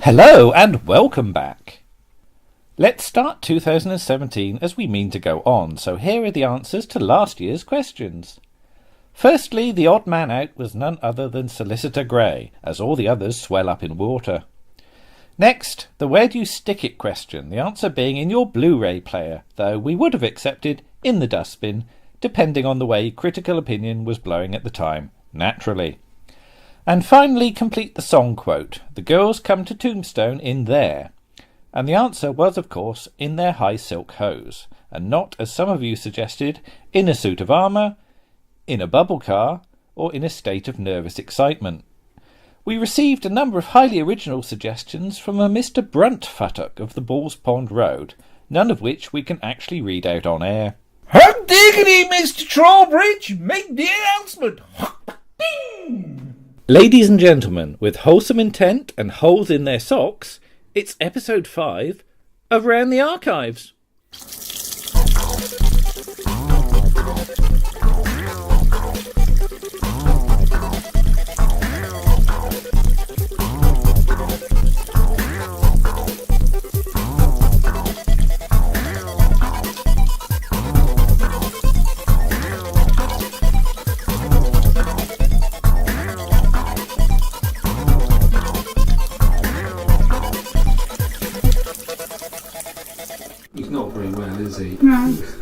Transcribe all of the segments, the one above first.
Hello and welcome back. Let's start 2017 as we mean to go on, so here are the answers to last year's questions. Firstly, the odd man out was none other than Solicitor Grey, as all the others swell up in water. Next, the where do you stick it question, the answer being in your Blu-ray player, though we would have accepted in the dustbin, depending on the way critical opinion was blowing at the time, naturally. And finally, complete the song quote. The girls come to Tombstone in there. And the answer was, of course, in their high silk hose, and not, as some of you suggested, in a suit of armour, in a bubble car, or in a state of nervous excitement. We received a number of highly original suggestions from a Mr. Bruntfuttock of the Balls Pond Road, none of which we can actually read out on air. Hot diggity, Mr. Trollbridge! Make the announcement! Ding! Ladies and gentlemen, with wholesome intent and holes in their socks, it's episode 5 of Round the Archives.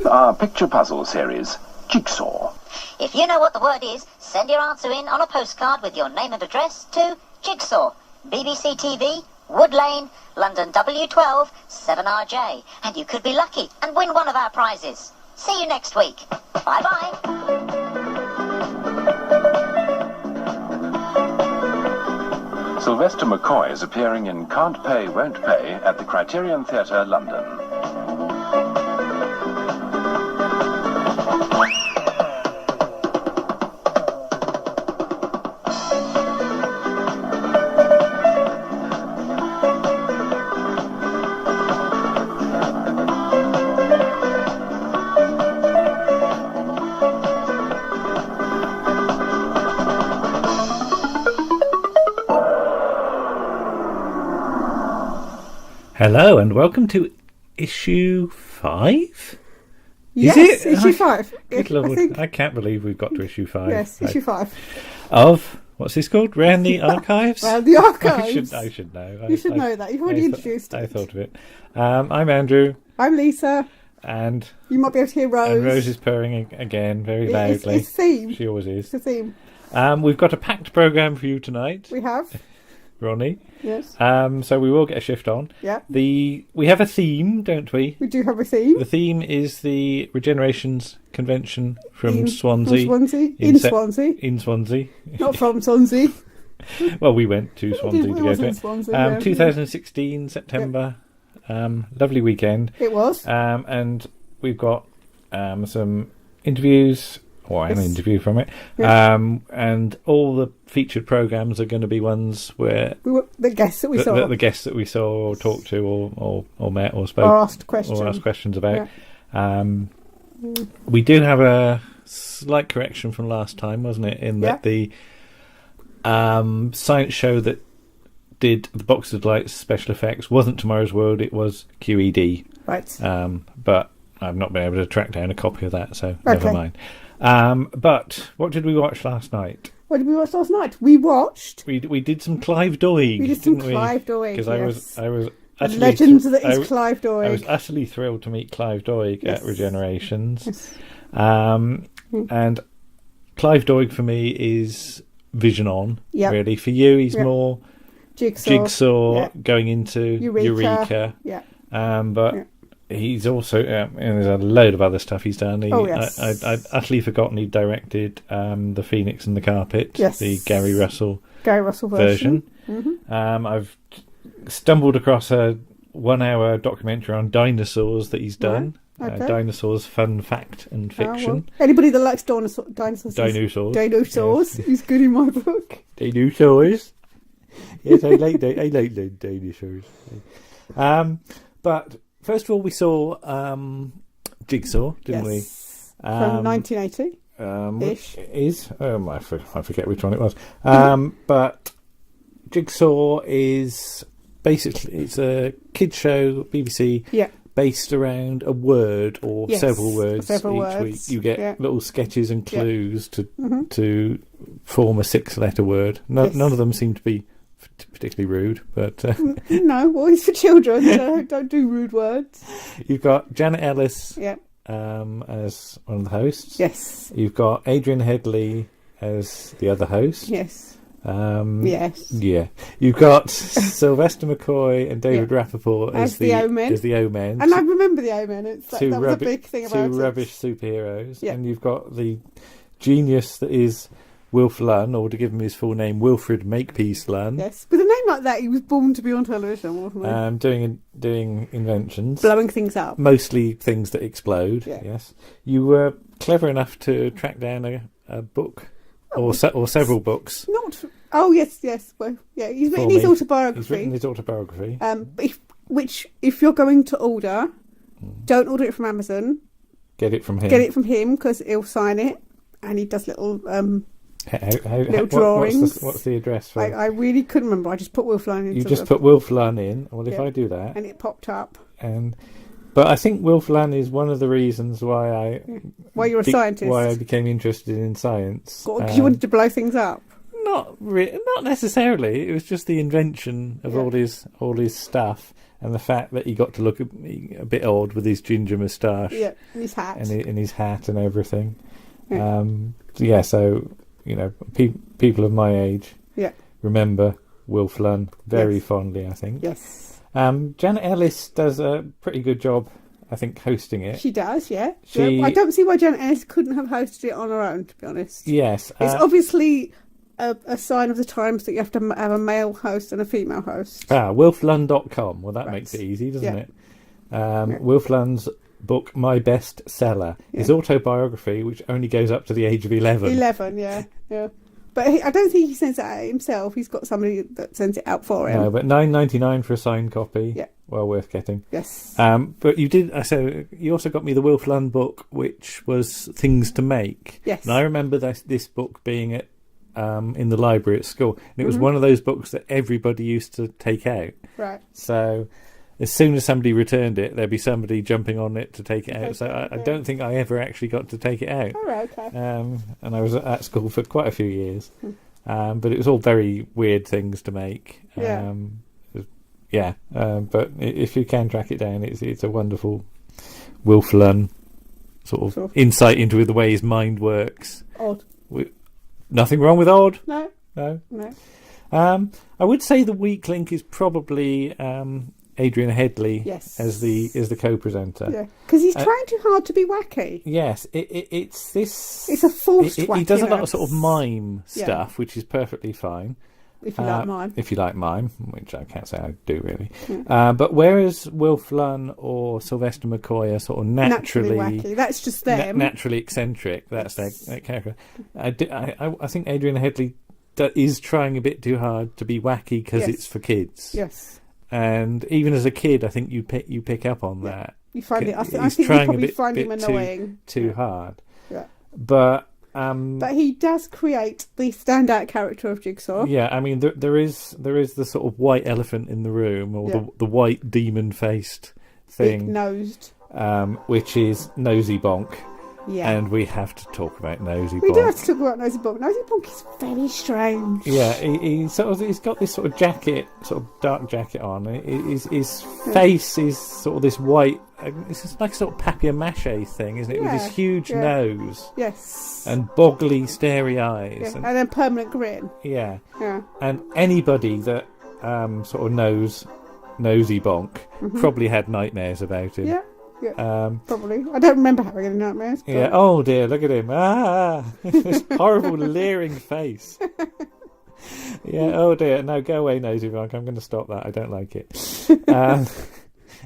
Our picture puzzle series, Jigsaw. If you know what the word is, send your answer in on a postcard with your name and address to Jigsaw, BBC TV, Wood Lane, London W12 7RJ, and you could be lucky and win one of our prizes. See you next week. Bye-bye. Sylvester McCoy is appearing in Can't Pay, Won't Pay at the Criterion Theatre, London. Hello and welcome to issue 5? Yes, is it? issue 5. Good Lord, I can't believe we've got to issue 5. Yes, issue 5. Of, what's this called? Round the Archives? Round the Archives. I should know. You should know that. You've already introduced it. I thought of it. I'm Andrew. I'm Lisa. And you might be able to hear Rose. And Rose is purring again very loudly. It's a theme. She always is. It's a theme. We've got a packed programme for you tonight. We have. Ronnie. Yes. So we will get a shift on. Yeah. We have a theme, don't we? We do have a theme. The theme is the Regenerations convention from Swansea. From Swansea. In Swansea. In Swansea. Not from Swansea. Well, we went to Swansea to go to it. Swansea, 2016 September. Yep. Lovely weekend. It was. And we've got some interviews. Or an interview from it, and all the featured programmes are going to be ones where the guests that we saw, the guests that we saw or talked to or met or spoke or asked questions about. Yeah. We do have a slight correction from last time, wasn't it? In that the science show that did the Box of Lights special effects wasn't Tomorrow's World; it was QED. Right. But I've not been able to track down a copy of that, so never mind. But what did we watch last night? What did we watch last night? We watched. We did some Clive Doig. We did some Clive Doig. Because I was utterly legends that is Clive Doig. I was utterly thrilled to meet Clive Doig at Regenerations. Yes. And Clive Doig for me is Vision On. Yep. Really, for you, he's more Jigsaw going into Eureka. Yeah. But. He's also, and there's a load of other stuff he's done. I'd utterly forgotten he directed The Phoenix and the Carpet, the Gary Russell version. Mm-hmm. I've stumbled across a 1-hour documentary on dinosaurs that he's done. Right. Okay. Dinosaurs, fun fact and fiction. Anybody that likes dinosaurs. Yes. He's good in my book. Dinosaurs. Yes, I like dinosaurs. But first of all, we saw Jigsaw, didn't we? From 1980. Which is I forget which one it was. But Jigsaw is basically it's a kids show, BBC, based around a word or several words each week. You get little sketches and clues to form a 6-letter word. None of them seem to be particularly rude, but no, well, it's for children, so don't do rude words. You've got Janet Ellis as one of the hosts. Yes. You've got Adrian Headley as the other host. Yes. Yes. Yeah. You've got Sylvester McCoy and David Rappaport as the O-Men. And I remember the O-Men. It's like, that was a big thing about two rubbish superheroes. Yeah. And you've got the genius that is Wilf Lunn, or to give him his full name, Wilfred Makepeace Lunn. Yes. With a name like that, he was born to be on television, wasn't he? Doing inventions. Blowing things up. Mostly things that explode. Yeah. Yes. You were clever enough to track down a book. Or several books. Yes. Well, yeah, he's written his autobiography. He's written his autobiography. If you're going to order, don't order it from Amazon. Get it from him. Get it from him, because he'll sign it, and he does little little drawings. What's the address for? I really couldn't remember. I just put Wilf Lunn in. You just put Wilf Lunn in. Well, if I do that, and it popped up. But I think Wilf Lunn is one of the reasons why you're a scientist. Why I became interested in science. Because you wanted to blow things up. Not necessarily. It was just the invention of all his stuff, and the fact that he got to look a bit odd with his ginger moustache. Yeah, and his hat. And his hat and everything. Yeah. So people of my age remember Wilf Lunn very fondly, I think. Yes. Janet Ellis does a pretty good job, I think, hosting it. She does, yeah. I don't see why Janet Ellis couldn't have hosted it on her own, to be honest. Yes. It's obviously a sign of the times that you have to have a male host and a female host. Wilflunn.com. Well, that makes it easy, doesn't it? Wilf Lunn's book, My Best Seller, his autobiography, which only goes up to the age of 11. 11, yeah. But I don't think he sends it out himself. He's got somebody that sends it out for him. No, but $9.99 for a signed copy. Yeah. Well worth getting. Yes. But you did. So you also got me the Wilf Lunn book, which was Things to Make. Yes. And I remember this book being at in the library at school. And it was one of those books that everybody used to take out. Right. So as soon as somebody returned it, there'd be somebody jumping on it to take it out. So I don't think I ever actually got to take it out. All right, okay. And I was at school for quite a few years. But it was all very weird things to make. But if you can track it down, it's a wonderful Wilf Lunn sort of insight into the way his mind works. Odd. Nothing wrong with odd. No. I would say the weak link is probably Adrian Headley as the co-presenter. Yeah, because he's trying too hard to be wacky. Yes, it's this. It's a forced wackiness. He does a lot of sort of mime stuff, which is perfectly fine. If you like mime. If you like mime, which I can't say I do really. But whereas Wilf Lunn or Sylvester McCoy are sort of naturally wacky, that's just them. Naturally eccentric. That's their character. I think Adrian Headley is trying a bit too hard to be wacky because it's for kids. Yes. And even as a kid, I think you pick up on that. You find it. I think you probably find him annoying. Too hard. Yeah. But he does create the standout character of Jigsaw. Yeah, I mean there is the sort of white elephant in the room, or the white demon-faced thing, big-nosed, which is Nosy Bonk. Yeah. And we have to talk about Nosy Bonk. We do have to talk about Nosy Bonk. Nosy Bonk is very strange. Yeah, he's got this sort of jacket, sort of dark jacket on. His face is sort of this white. It's like a sort of papier-mâché thing, isn't it? With this huge nose. Yes. And boggly, starey eyes. And a permanent grin. Yeah. Yeah. And anybody that sort of knows Nosy Bonk probably had nightmares about him. Yeah. Yeah, probably. I don't remember having any nightmares. Yeah. Oh dear, look at him. This horrible leering face. Yeah. Oh dear. No, go away, Nosy Bonk. I'm going to stop that. I don't like it.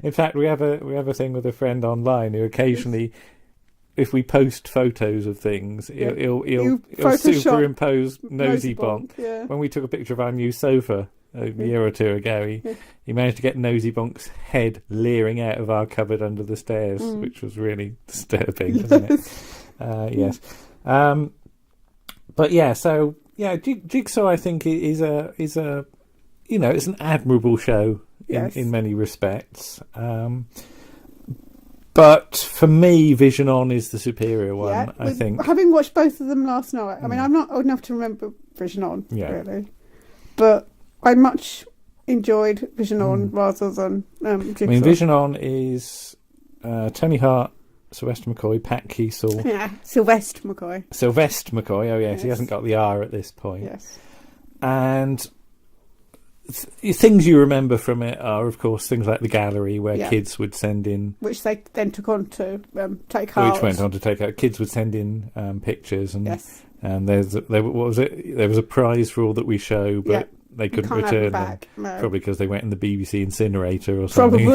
In fact, we have a thing with a friend online who occasionally, if we post photos of things, he'll superimpose Nosy Bonk. Yeah. When we took a picture of our new sofa a year or two ago, he managed to get Nosy Bonk's head leering out of our cupboard under the stairs, which was really disturbing, wasn't it? Yes. But yeah, so yeah, Jigsaw I think is a it's an admirable show in many respects. But for me, Vision On is the superior one, I think. Having watched both of them last night, I mean, I'm not old enough to remember Vision On, really. But I much enjoyed Vision On rather than Jigsaw. I mean, Vision On is Tony Hart, Sylvester McCoy, Pat Kiesel. Yeah, Sylvester McCoy. Sylvester McCoy, oh yes, he hasn't got the R at this point. Yes. And things you remember from it are, of course, things like the gallery where kids would send in... Which they then took on to take out. Which went on to take out. Kids would send in pictures. And, yes. And what was it? There was a prize for all that we show, but they couldn't return them. No. Probably because they went in the BBC incinerator or something.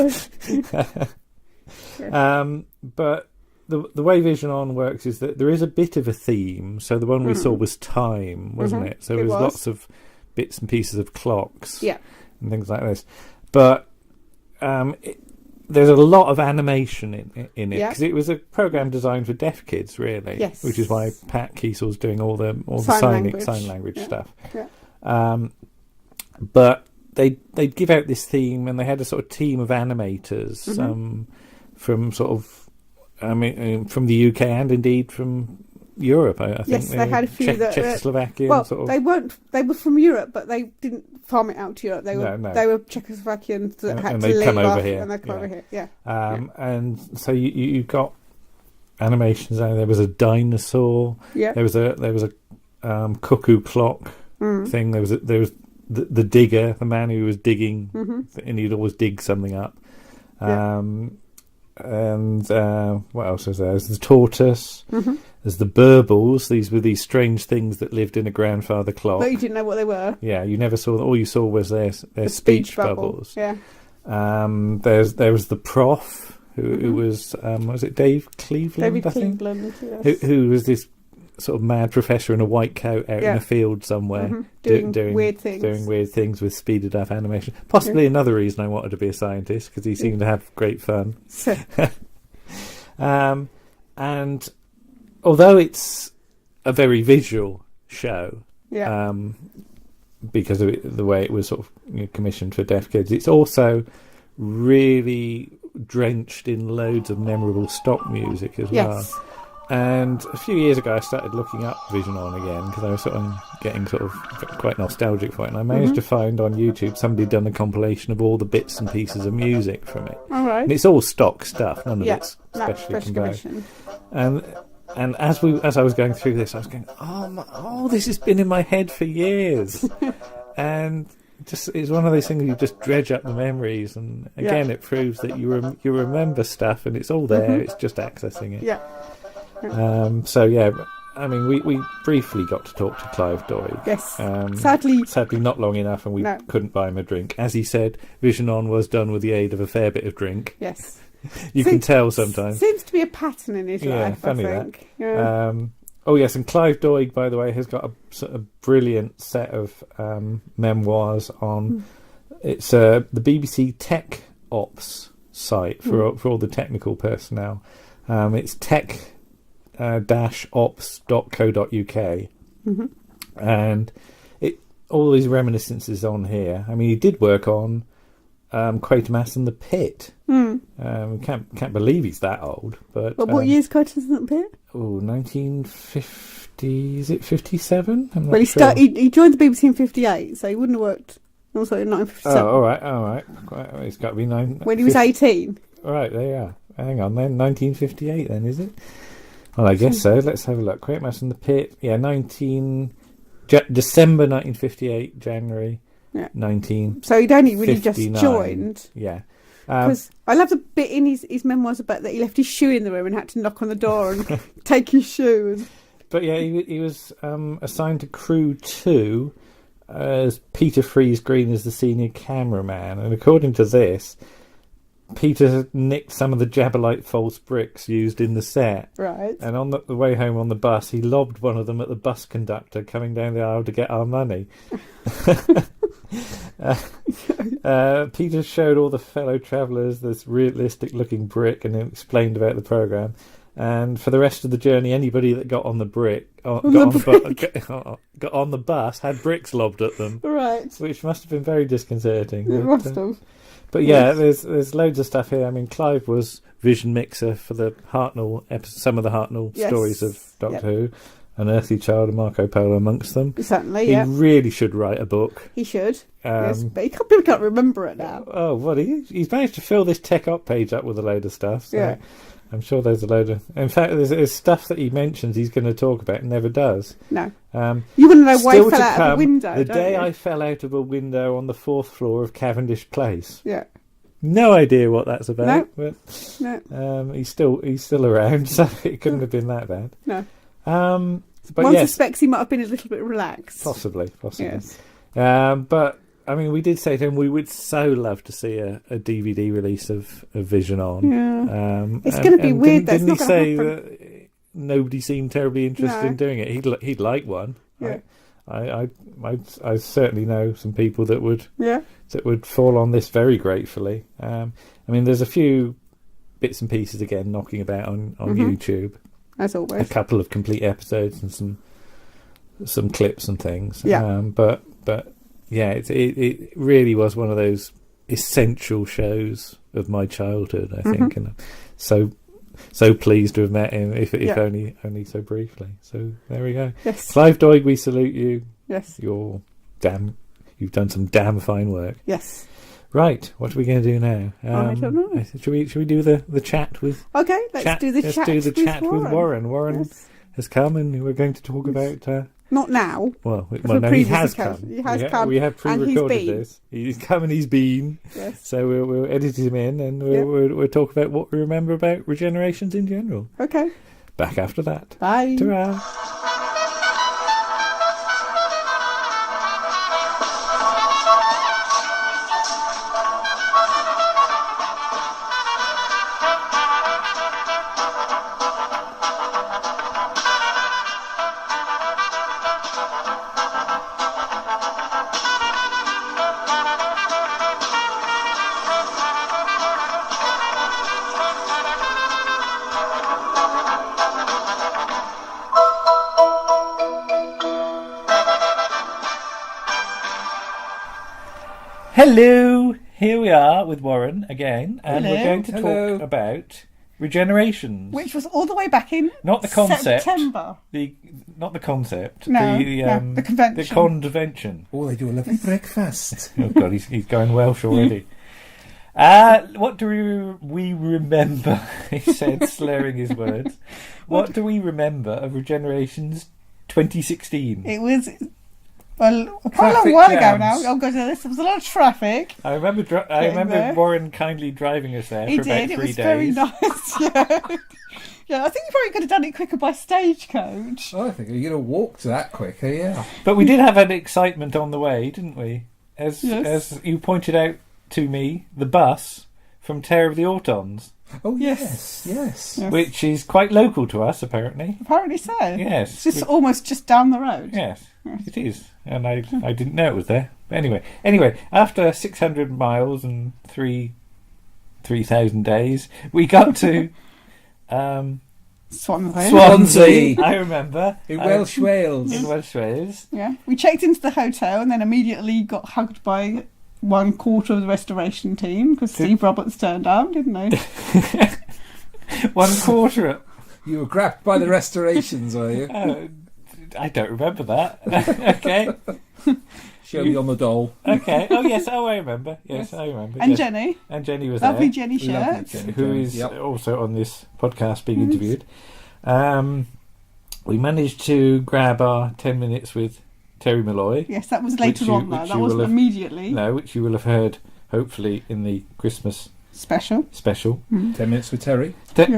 Probably. But the way Vision On works is that there is a bit of a theme. So the one we saw was time, wasn't it? So there was lots of bits and pieces of clocks and things like this. But there's a lot of animation in it because it was a program designed for deaf kids, really. Yes. Which is why Pat Kiesel's doing all the sign language stuff. Yeah. But they'd give out this theme, and they had a sort of team of animators from sort of, I mean, from the UK and indeed from Europe. I think. Yes, they had a few Czechoslovakia. Well, sort of. they weren't. They were from Europe, but they didn't farm it out to Europe. They were No. They were Czechoslovakians that had to they'd leave come over off, here. and they come over here. Yeah. And so you got animations. There was a dinosaur. Yeah. There was a cuckoo clock thing. There was the digger, the man who was digging, and he'd always dig something up. And what else was there? There's the tortoise. There's the burbles. These were these strange things that lived in a grandfather clock. But you didn't know what they were. Yeah, you never saw them. All you saw was their speech bubbles. Yeah. There was the prof who was it Dave Cleveland? Cleveland, yes. Who was this sort of mad professor in a white coat out in a field somewhere doing weird things with speeded up animation. Possibly another reason I wanted to be a scientist, because he seemed to have great fun. And although it's a very visual show, because of the way it was sort of commissioned for deaf kids, it's also really drenched in loads of memorable stock music as well. And a few years ago I started looking up Vision On again, because I was sort of getting sort of quite nostalgic for it, and I managed to find on YouTube somebody done a compilation of all the bits and pieces of music from it. All right. And it's all stock stuff, none of it's specially composed. And as I was going through this, I was going, this has been in my head for years. And just it's one of those things you just dredge up the memories, and again it proves that you remember stuff, and it's all there. It's just accessing it. I mean, we briefly got to talk to Clive Doig. Yes. Sadly not long enough, and we couldn't buy him a drink. As he said, Vision On was done with the aid of a fair bit of drink. Yes. You can tell sometimes. Seems to be a pattern in his life, funny I think. That. Oh yes, and Clive Doig, by the way, has got a sort of brilliant set of memoirs on. It's the BBC Tech Ops site for all the technical personnel. It's tech-ops.co.uk, and all these reminiscences on here. I mean, he did work on Quatermass and the Pit. Can't believe he's that old. But what year's Quatermass and the Pit? 1950. Is it 57? Well, he joined the BBC in 58, so he wouldn't have worked. Also in 1957. Oh, all right. It's got to be when he was 18. All right, there you are. Hang on, then 1958. Then is it? Well, I guess so. Let's have a look. Quatermass and the Pit. Yeah, December 1958, January 19. So he'd only really just joined. Yeah. Because I love the bit in his memoirs about that he left his shoe in the room and had to knock on the door and take his shoe. But yeah, he was assigned to Crew 2 as Peter Freeze Green as the senior cameraman. And according to this, Peter nicked some of the Jabberlite false bricks used in the set. Right. And on the way home on the bus, he lobbed one of them at the bus conductor coming down the aisle to get our money. Peter showed all the fellow travellers this realistic-looking brick and explained about the programme. And for the rest of the journey, anybody that got on the got on the bus had bricks lobbed at them. Right. Which must have been very disconcerting. It must have. But yeah, there's loads of stuff here. I mean, Clive was vision mixer for the Hartnell some of the Hartnell stories of Doctor Who, An Earthly Child and Marco Polo amongst them. Certainly, He really should write a book. He should. Yes, but people can't remember it now. Oh, well, he's managed to fill this Tech Up page up with a load of stuff. So I'm sure there's a load of... In fact, there's stuff that he mentions he's going to talk about and never does. No. You want to know why he fell out of a window, The day I fell out of a window on the 4th floor of Cavendish Place. Yeah. No idea what that's about. No. But, he's still around, so it couldn't have been that bad. No. But one suspects he might have been a little bit relaxed. Possibly. Yes. But I mean, we did say to him we would so love to see a DVD release of Vision On. Yeah. It's going to be weird. Didn't he say that nobody seemed terribly interested in doing it? He'd like one. Yeah. I certainly know some people that would fall on this very gratefully. I mean, there's a few bits and pieces again knocking about on YouTube. As always. A couple of complete episodes and some clips and things. Yeah. But yeah, it really was one of those essential shows of my childhood, I think, and so pleased to have met him, if only so briefly. So there we go. Yes. Clive Doig, we salute you. Yes. You've done some damn fine work. Yes. Right, what are we going to do now? I don't know. Should we do the chat with? Okay, let's do the chat with Warren. Warren has come, and we're going to talk about. Not now. Well, no, he has come. He has come. We have pre-recorded this. He's come and he's been. Yes. So we'll edit him in, and we'll talk about what we remember about Regenerations in general. Okay. Back after that. Bye. Ta-ra. Hello, here we are with Warren again, and we're going to talk about Regenerations, which was all the way back in not the concept, September. Not the concept, the convention. The convention. Oh, they do a lovely breakfast. Oh God, he's going Welsh already. What do we remember? He said, slurring his words. What do we remember of Regenerations 2016? It was. Well, quite a long while ago now. Oh God, there was a lot of traffic. I remember Warren kindly driving us there for about 3 days. It was very nice. Yeah, I think you probably could have done it quicker by stagecoach. Oh, I think you're going to walk to that quicker, yeah. But we did have an excitement on the way, didn't we? As you pointed out to me, the bus from Terror of the Autons. Oh, yes. Which is quite local to us, apparently. Apparently so. Yes. It's almost just down the road. Yes, it is. And I didn't know it was there. But anyway, after 600 miles and 3,000 days, we got to Swansea. I remember. In Welsh Wales. Yeah. We checked into the hotel and then immediately got hugged by 1/4 of the restoration team because Steve Roberts turned up, didn't they? 1/4. You were grabbed by the restorations, were you? I don't remember that. Okay. Show me on the doll. Okay. Oh yes. Oh, I remember. Yes, I remember. And Jenny. And Jenny was lovely there. Jenny shirt, who is also on this podcast being interviewed. We managed to grab our 10 minutes with Terry Malloy. Yes, that was later on though. That wasn't immediately. No, which you will have heard hopefully in the Christmas special. 10 minutes with Terry. 10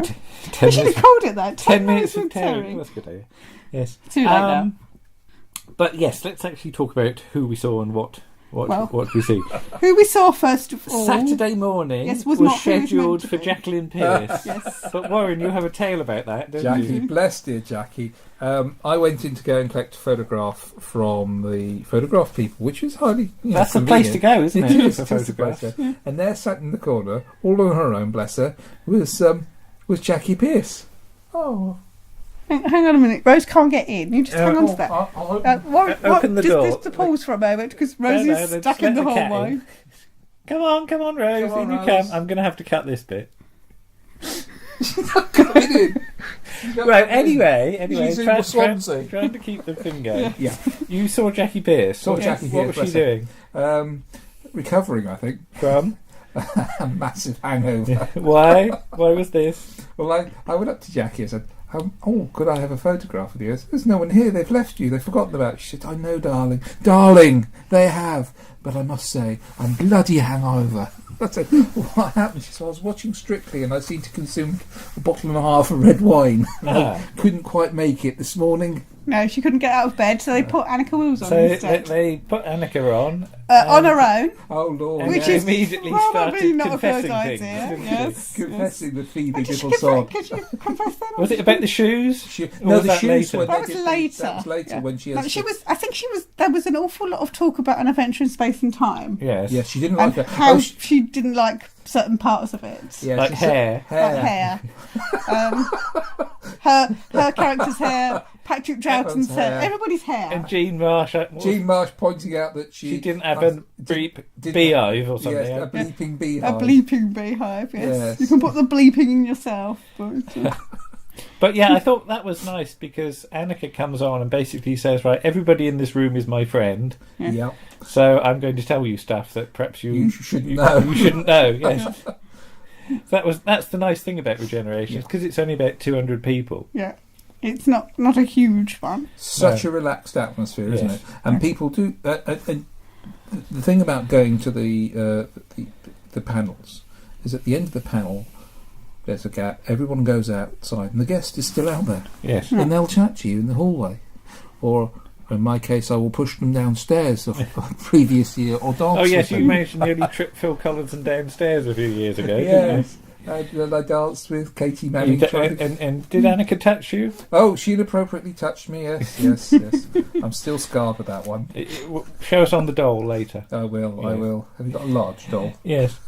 we should have called it that. 10 minutes with Terry. That's a good idea. Yes. Too late now. But yes, let's actually talk about who we saw and what we see. Who we saw first of all. Saturday morning was scheduled for Jacqueline Pearce. Yes. But Warren, you have a tale about that, don't Jackie, you? bless dear Jackie. I went in to go and collect a photograph from the photograph people, which is highly that's the place to go, isn't it? It is, for photographs. And there sat in the corner, all on her own, bless her, was Jackie Pearce. Oh. Hang on a minute, Rose can't get in. You just hang on to that. Open the door. Just to pause for a moment because Rose is stuck in the hallway. Come on, Rose. Come on, In you Rose. come. I'm going to have to cut this bit. Coming in. Right, anyway, She's in Swansea. trying to keep the thing going. Yeah. You saw Jackie Pearce. What Pierce, was she doing? Recovering, I think. From? A massive hangover. Why? Why was this? Well, I went up to Jackie and said, could I have a photograph of you? I said, there's no one here. They've left you. They've forgotten about you. She said, I know, darling. Darling, they have. But I must say, I'm bloody hangover. I said, what happened? She said, I was watching Strictly and I seemed to consume a bottle and a half of red wine. I couldn't quite make it this morning. No, she couldn't get out of bed, so they put Annika Wills on So instead. they put Annika on. On her own. Oh, Lord. And Which they is immediately probably started not a good confessing idea. things. didn't Yes. Confessing the Phoebe Could little sod. you confess that? Was it about the shoes? Or No, was the that shoes later? when That they was did later. That was later Yeah. when she No, has she was. I think she was. There was an awful lot of talk about an adventure in space and time, Yes. Yeah, she didn't and like her. how she didn't like certain parts of it. Yeah, Like she said- hair. Like hair. Her character's hair, Patrick Troughton's Everyone's hair, hair. everybody's hair. And Jean Marsh. Jean Marsh pointing out that She didn't have a didn't- beehive or something. Yes, a bleeping a beehive. bleeping beehive. Yes. Yes. You can put the bleeping in yourself. But, But yeah, I thought that was nice because Annika comes on and basically says, right, everybody in this room is my friend, Yeah. so I'm going to tell you stuff that perhaps You shouldn't know. you shouldn't know. Yes. That's the nice thing about Regenerations, because it's only about 200 people. yeah, it's not a huge one. Such a relaxed atmosphere, isn't Yes. it? And people do. And the thing about going to the panels is at the end of the panel, there's a gap. Everyone goes outside, and the guest is still out there, Yes. and they'll chat to you in the hallway, or in my case, I will push them downstairs the previous year or dance. Oh yes, with you them. managed to nearly trip Phil Collinson downstairs a few years ago. Didn't Yes. I danced with Katie you? Manning. And did Annika touch you? Oh, she inappropriately touched me. Yes. I'm still scarred with that one. Show us on the doll later. I will. Yeah. Have you got a large doll? Yes.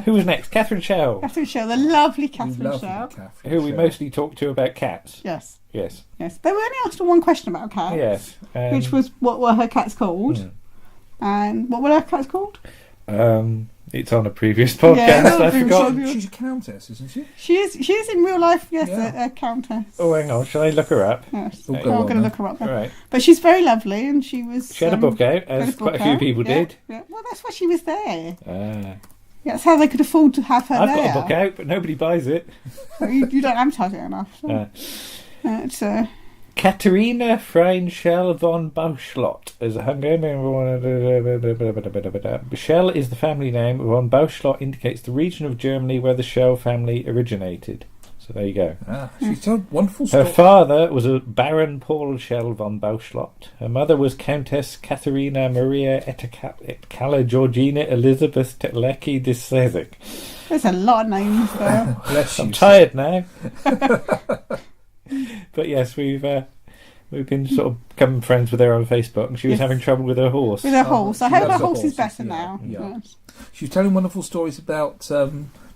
Who was next? Catherine Schell, Catherine Schell, the lovely Catherine Lovely Schell. Catherine who we Schell. mostly talked to about cats. Yes, Yes. yes. They were only asked her one question about cats, Yes. which was what were her cats called, and what were her cats called? It's on a previous podcast. Yeah, it's on a I previous forgot. podcast. She's a countess, isn't she? She is in real life. Yes, Yeah. a countess. Oh, hang on. Shall I look her up? Yes. Oh, I'm go on going to then. look her up. Then. Right. But she's very lovely, and she was. She had a book out, had as a quite a book few out. people Yeah, did. Yeah. Well, that's why she was there. Ah. That's how they could afford to have her I've there. got a book out, but nobody buys it. Well, you don't advertise it enough. So. It's Katharina Schell von Bauschlot is a Hungarian. Schell is the family name. Von Bauschlot indicates the region of Germany where the Schell family originated. So there you go. She told wonderful Her story. father was a Baron Paul Schell von Bauschlot. Her mother was Countess Katharina Maria Etkala Georgina Elizabeth Telecki de Szezek. there's a lot of names there. Bless you. I'm tired now. But yes, we've been sort of become friends with her on Facebook, and she was Yes. having trouble with her horse. With her horse. I she hope her loves the horse is horses, better yeah, now. yeah. Yes. She was telling wonderful stories about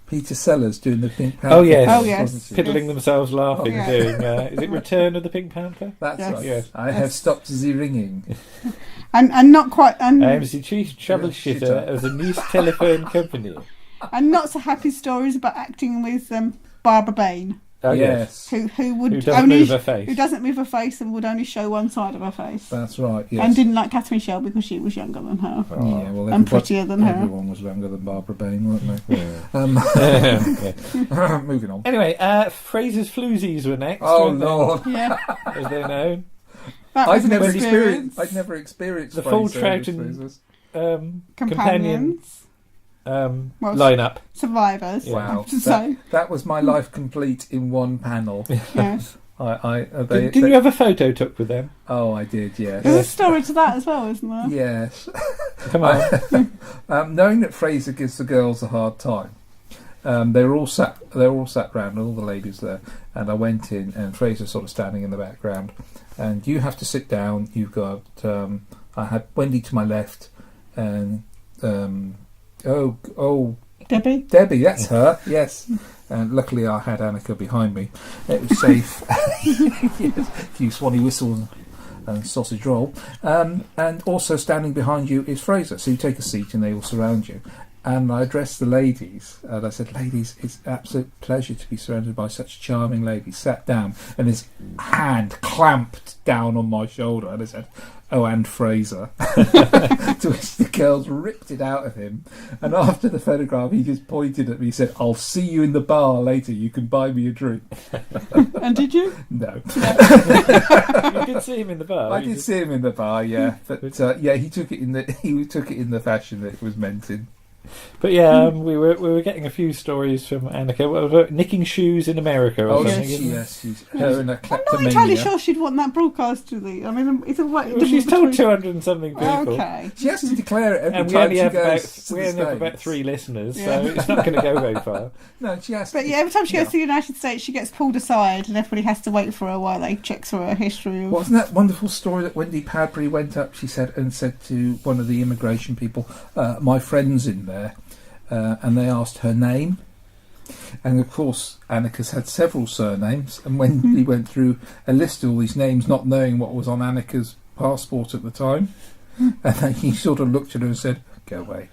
Peter Sellers doing the Pink Panther. Oh, yes. Oh, yes. wasn't she? Piddling themselves laughing, Oh, yeah. doing. Is it Return of the Pink Panther? That's Yes. right. Yes. I have stopped the ringing. And not quite and, I am the chief troubleshooter shitter. of the Nice Telephone Company. and not so happy stories about acting with Barbara Bain, Oh, yes. Yes. who would Who doesn't only move her face. who doesn't move her face and would only show one side of her face. That's right. Yes. And didn't like Catherine Schell because she was younger than her Yeah, well, and everybody- prettier than her. Everyone was younger than Barbara Bain, weren't they? Yeah. Moving on. Anyway, Fraser's Floozies were next. Oh weren't they? Lord! Yeah, As they're known. that was I've an never experience. experienced The full Fraser Troughton companion Companions, lineup. survivors. Yeah. I have Wow, to say. that was my life complete in one panel. Yes. Didn't you have a photo took with them? Oh, I did. Yes. There's a story to that as well, isn't there? Yes. Come on. Knowing that Fraser gives the girls a hard time, they're all sat round, all the ladies there, and I went in, and Fraser's sort of standing in the background, and you have to sit down. You've got I had Wendy to my left, and Debbie. Debbie, that's her. Yes. And luckily I had Annika behind me. It was safe. Yes, a few Swanee whistles and sausage roll. And also standing behind you is Fraser. So you take a seat and they all surround you. And I addressed the ladies, and I said, ladies, it's an absolute pleasure to be surrounded by such charming ladies. Sat down, and his hand clamped down on my shoulder, and I said, oh, and Fraser. To which the girls ripped it out of him. And after the photograph, he just pointed at me and said, I'll see you in the bar later, you can buy me a drink. And did you? No. You did see him in the bar. I did see him in the bar, yeah. But he took it in the fashion that it was meant in. But yeah, we were getting a few stories from Annika. What was it? Nicking shoes in America or something. Yes, she's her and a I'm kleptomania. not entirely sure she'd want that broadcast to the. I mean, it's a Well, she's told 200 and something people. Okay. She has to declare it every And we time only she have goes to we the only have States. about 3 listeners, Yeah. so it's not going to go very far. No, she has But to. yeah, every time she goes Yeah. to the United States, she gets pulled aside, and everybody has to wait for her while they check through her history. Of... Wasn't that wonderful story that Wendy Padbury went up, she said to one of the immigration people, my friend's in there, and they asked her name. And of course, Annika's had several surnames, and Wendy went through a list of all these names, not knowing what was on Annika's passport at the time. And then he sort of looked at her and said, go away.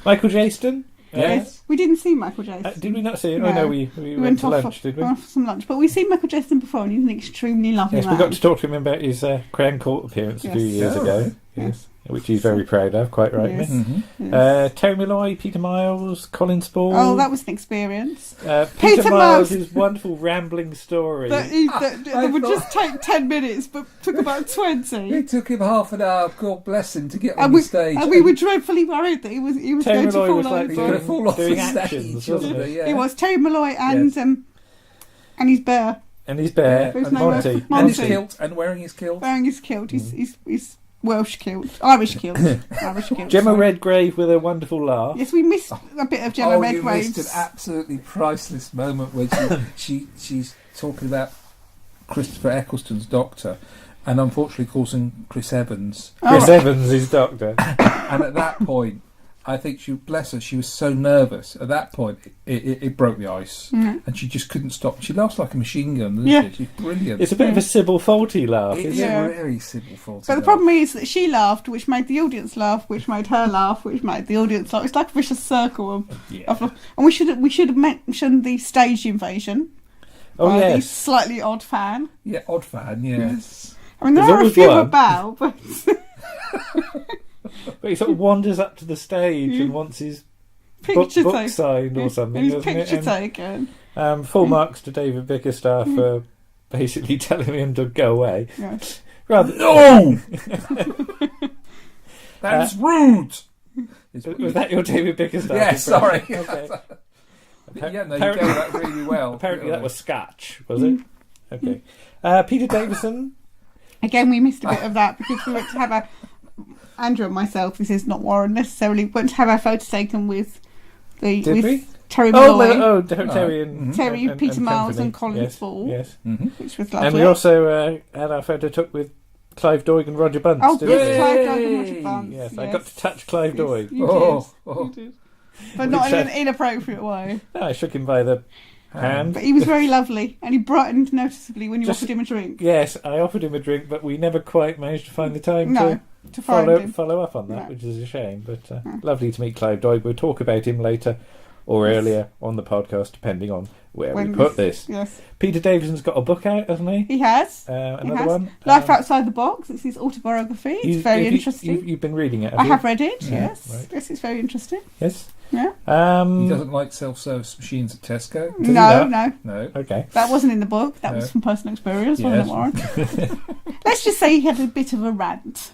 Michael Jaston? Yes. We didn't see Michael Jason. Did we not see him? No. Oh no, we went to lunch, did we? Off for some lunch. But we've seen Michael Jason before, and he's an extremely lovely Yes, man. we got to talk to him about his Crown Court appearance a few Yes. years Oh, ago. right. Yes, which he's very proud of, quite rightly. Yes. Mm-hmm. Yes. Terry Malloy, Peter Miles, Colin Spall. Oh, that was an experience. Peter Peter Miles' Miles- wonderful rambling story. That would just take 10 minutes, but took about 20. It took him half an hour, God bless him, to get on And the we, stage. and we were dreadfully worried that he was Terry going to Malloy fall was like over. He was going to fall off doing the actions, stage, wasn't wasn't he? he? Yeah. It was Terry Malloy and Yes. and his bear And his bear, Yeah. Whose and name was- Monty. And his Monty. kilt, and wearing his kilt. wearing his kilt. His Welsh kilt, Irish kilt, Irish kilt. Gemma sorry. Redgrave with a wonderful laugh. Yes, we missed a bit of Gemma You Redgrave's. missed an absolutely priceless moment when she's talking about Christopher Eccleston's doctor, and unfortunately calls him Chris Evans. Chris Evans, his doctor. And at that point, I think bless her, she was so nervous. At that point, it broke the ice, and she just couldn't stop. She laughs like a machine gun, doesn't Yeah. she? She's brilliant. It's a bit of a Sybil Faulty laugh, It's isn't it? Yeah. very simple fault. But the problem is that she laughed, which made the audience laugh, which made her laugh, which made the audience laugh. It's like a vicious circle of and we should have mentioned the stage invasion. Oh, by the yes. slightly odd fan. Yeah, odd fan, yes. I mean, there There's are a always few one. about, but But he sort of wanders up to the stage and wants his book picture signed or something, his doesn't picture it? taken. And full marks to David Bickerstaff for basically telling him to go away. Yeah. Rather, No! That's rude! was that your David Bickerstaff? Yeah, sorry. Okay. Yeah, no, you get that really well. Apparently that was Scotch, was it? Okay. Peter Davison. Again, we missed a bit of that because we went to have Andrew and myself, this is not Warren necessarily, went to have our photo taken with Did we? Terry Oh, Malloy, Terry and Terry, and Peter Miles company. and Colin Yes, Spall, yes. which was lovely. And we also had our photo took with Clive Doig and Roger Bunce, oh, didn't we? yes, Clive Doig and Roger Bunce. Yes, I got to touch Clive Doig. You Oh, did. oh. You did. But not in an inappropriate way. No, I shook him by the hand. But he was very lovely, and he brightened noticeably when you Just- offered him a drink. Yes, I offered him a drink, but we never quite managed to find the time No, to find him. follow up on that, No. which is a shame. But lovely to meet Clive Doig. We'll talk about him later or earlier on the podcast, depending on where we put this. Yes, Peter Davison's got a book out, hasn't he? he has. Another he has. one. Life Outside the Box. It's his autobiography. It's very interesting. You've been reading it, I you? have read it. Yeah, Yes, right. yes, it's very interesting. Yes. Yeah. He doesn't like self-service machines at Tesco. he No, not? no, No. Okay. that wasn't in the book. That No. was from personal experience, Yes. wasn't it, Warren? Let's just say he had a bit of a rant.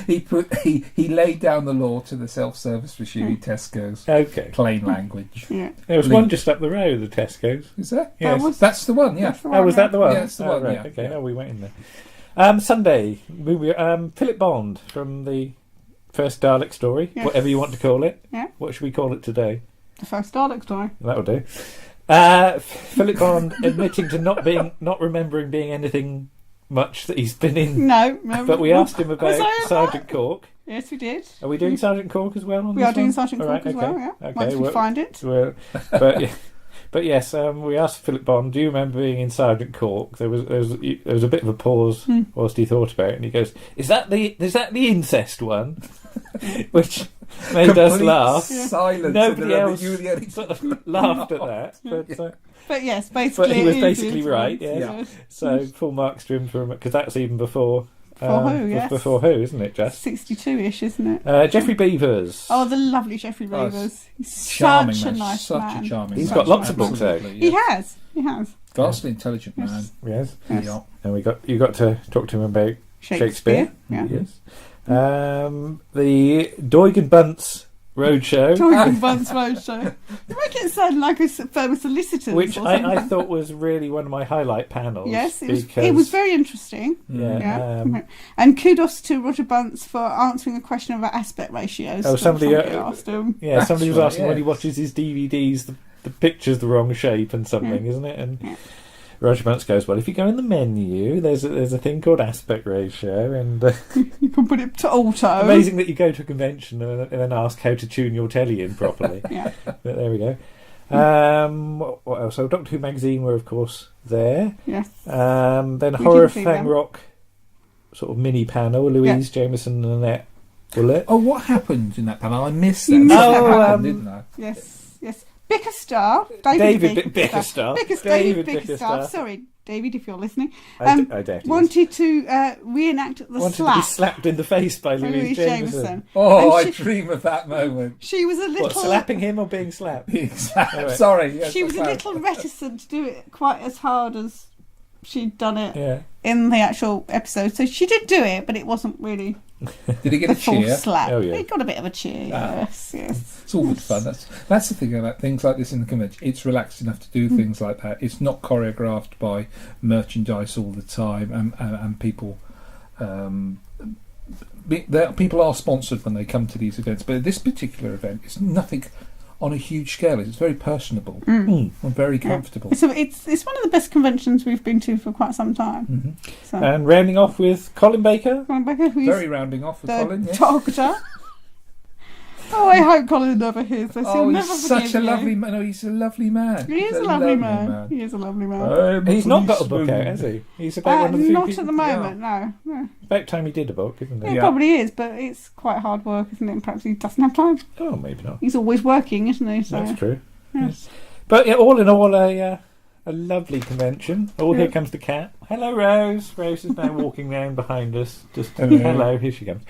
He laid down the law to the self-service machine at Tesco's. Okay. Plain language. Yeah. There was Please. one just up the road, the Tesco's. Is that? Yes. That's the one, yeah. That's the Oh, was that the one? Yeah, it's the one, Right. yeah. Okay, Yeah. no, we went in there. Sunday, movie. Philip Bond from the first Dalek story, Yes. whatever you want to call it. Yeah. What should we call it today? The first Dalek story. That'll do. Philip Bond admitting to not remembering being anything much that he's been in. No, But we asked him about Was I in Sergeant Cork. Yes, we did. Are we doing Sergeant Cork as well? On We this are doing one? Sergeant All Cork right, as well. Yeah. Okay, Once we well, find it. But yeah. But yes, we asked Philip Bond, do you remember being in Sergeant Cork? There was a bit of a pause whilst he thought about it, and he goes, is that the incest one? Which made us laugh. Silence. Nobody else sort of laughed at that. But yes, basically... But he was basically right, yes. yeah. So full marks to him, because that's even before... Before Who, yes. Before Who, isn't it, Jess? 62-ish, isn't it? Jeffrey Beavers. Oh, the lovely Jeffrey Beavers. He's charming such a man. nice Such man. a charming He's man. got lots of books out. He has. Vastly intelligent man. Yes. Yeah. And you got to talk to him about Shakespeare. Yeah. Yes. The Doig and Bunce Roadshow. Doig and Bunce Roadshow. You make it sound like a firm of solicitors. Which I thought was really one of my highlight panels. Yes, it was very interesting. Yeah. And kudos to Roger Bunce for answering a question about aspect ratios. Oh, somebody asked him. Yeah, somebody was asking when he watches his DVDs, the picture's the wrong shape and something, isn't it? And Roger Bunce goes, well, if you go in the menu, there's a thing called aspect ratio, and you can put it to auto. Amazing that you go to a convention and then ask how to tune your telly in properly. But there we go. What else? So Doctor Who magazine were, of course, there. Yes. Then Horror Fang Rock sort of mini panel, Louise Jameson and Annette Bullitt. Oh, what happened in that panel? I missed that. You missed that happened, didn't I? Yes. Bickerstaff, David Bickerstaff. Sorry, David, if you're listening. I doubt wanted to reenact the slap. To be slapped in the face by Louise Jameson. Oh, I dream of that moment. She was a little... What, slapping him or being slapped? Being slapped. Anyway. Sorry. Yes, she was a little reticent to do it quite as hard as she'd done it in the actual episode. So she did do it, but it wasn't really... Did he get a cheer? Slap. Oh, yeah. He got a bit of a cheer. Yes. It's all good fun. That's the thing about things like this in the convention. It's relaxed enough to do things like that. It's not choreographed by merchandise all the time, and people. People are sponsored when they come to these events, but this particular event is nothing on a huge scale. It's very personable and very comfortable. So it's one of the best conventions we've been to for quite some time. Mm-hmm. So. And rounding off with Colin Baker. Who's very rounding off with Colin. Yes. Doctor. Oh, I hope Colin never hears this. He'll never he's such a you. lovely man. No, he's a lovely man. He is a lovely man. He is a lovely man. He's not got a book out, has he? He's about one of the few not people. At the moment, no. About time he did a book, isn't it? It probably is, but it's quite hard work, isn't it? And perhaps he doesn't have time. Oh, maybe not. He's always working, isn't he? So. That's true. Yes. But yeah, all in all, a lovely convention. Here comes the cat. Hello, Rose. Rose is now walking round behind us. Just hello. Here she comes.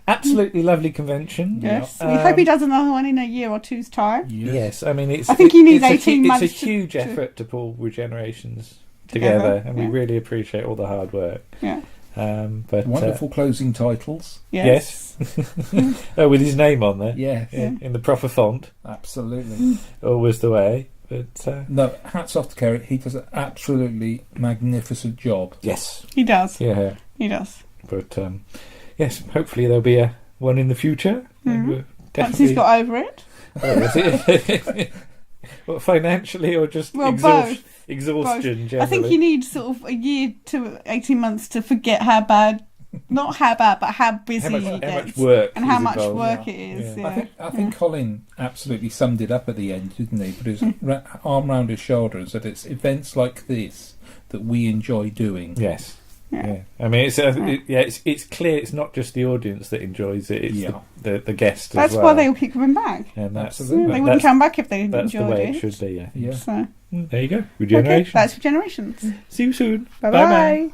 Absolutely lovely convention. Yes. We hope he does another one in a year or two's time. Yes. I mean, I think he needs 18 months. It's a huge effort to pull Regenerations together, and we really appreciate all the hard work. Yeah. But wonderful closing titles. Yes. With his name on there. Yes. In the proper font. Absolutely. Always the way. But no, hats off to Kerry. He does an absolutely magnificent job. Yes. He does. Yeah. He does. But yes, hopefully there'll be one in the future. Perhaps he's got over it. Well, financially or just both. Exhaustion Both. generally? I think you need sort of a year to 18 months to forget how bad, not how bad, but how busy he gets. How much work and how much involved. work it is. Yeah. I think Colin absolutely summed it up at the end, didn't he? Put his arm round his shoulder and said it's events like this that we enjoy doing. Yes. Yeah. I mean, it's clear it's not just the audience that enjoys it; it's the guest that's as well. Why they all keep coming back. And they wouldn't come back if they didn't enjoy it. That's the way it should be. Yeah. So there you go. Regenerations. Okay, that's Regenerations. See you soon. Bye bye.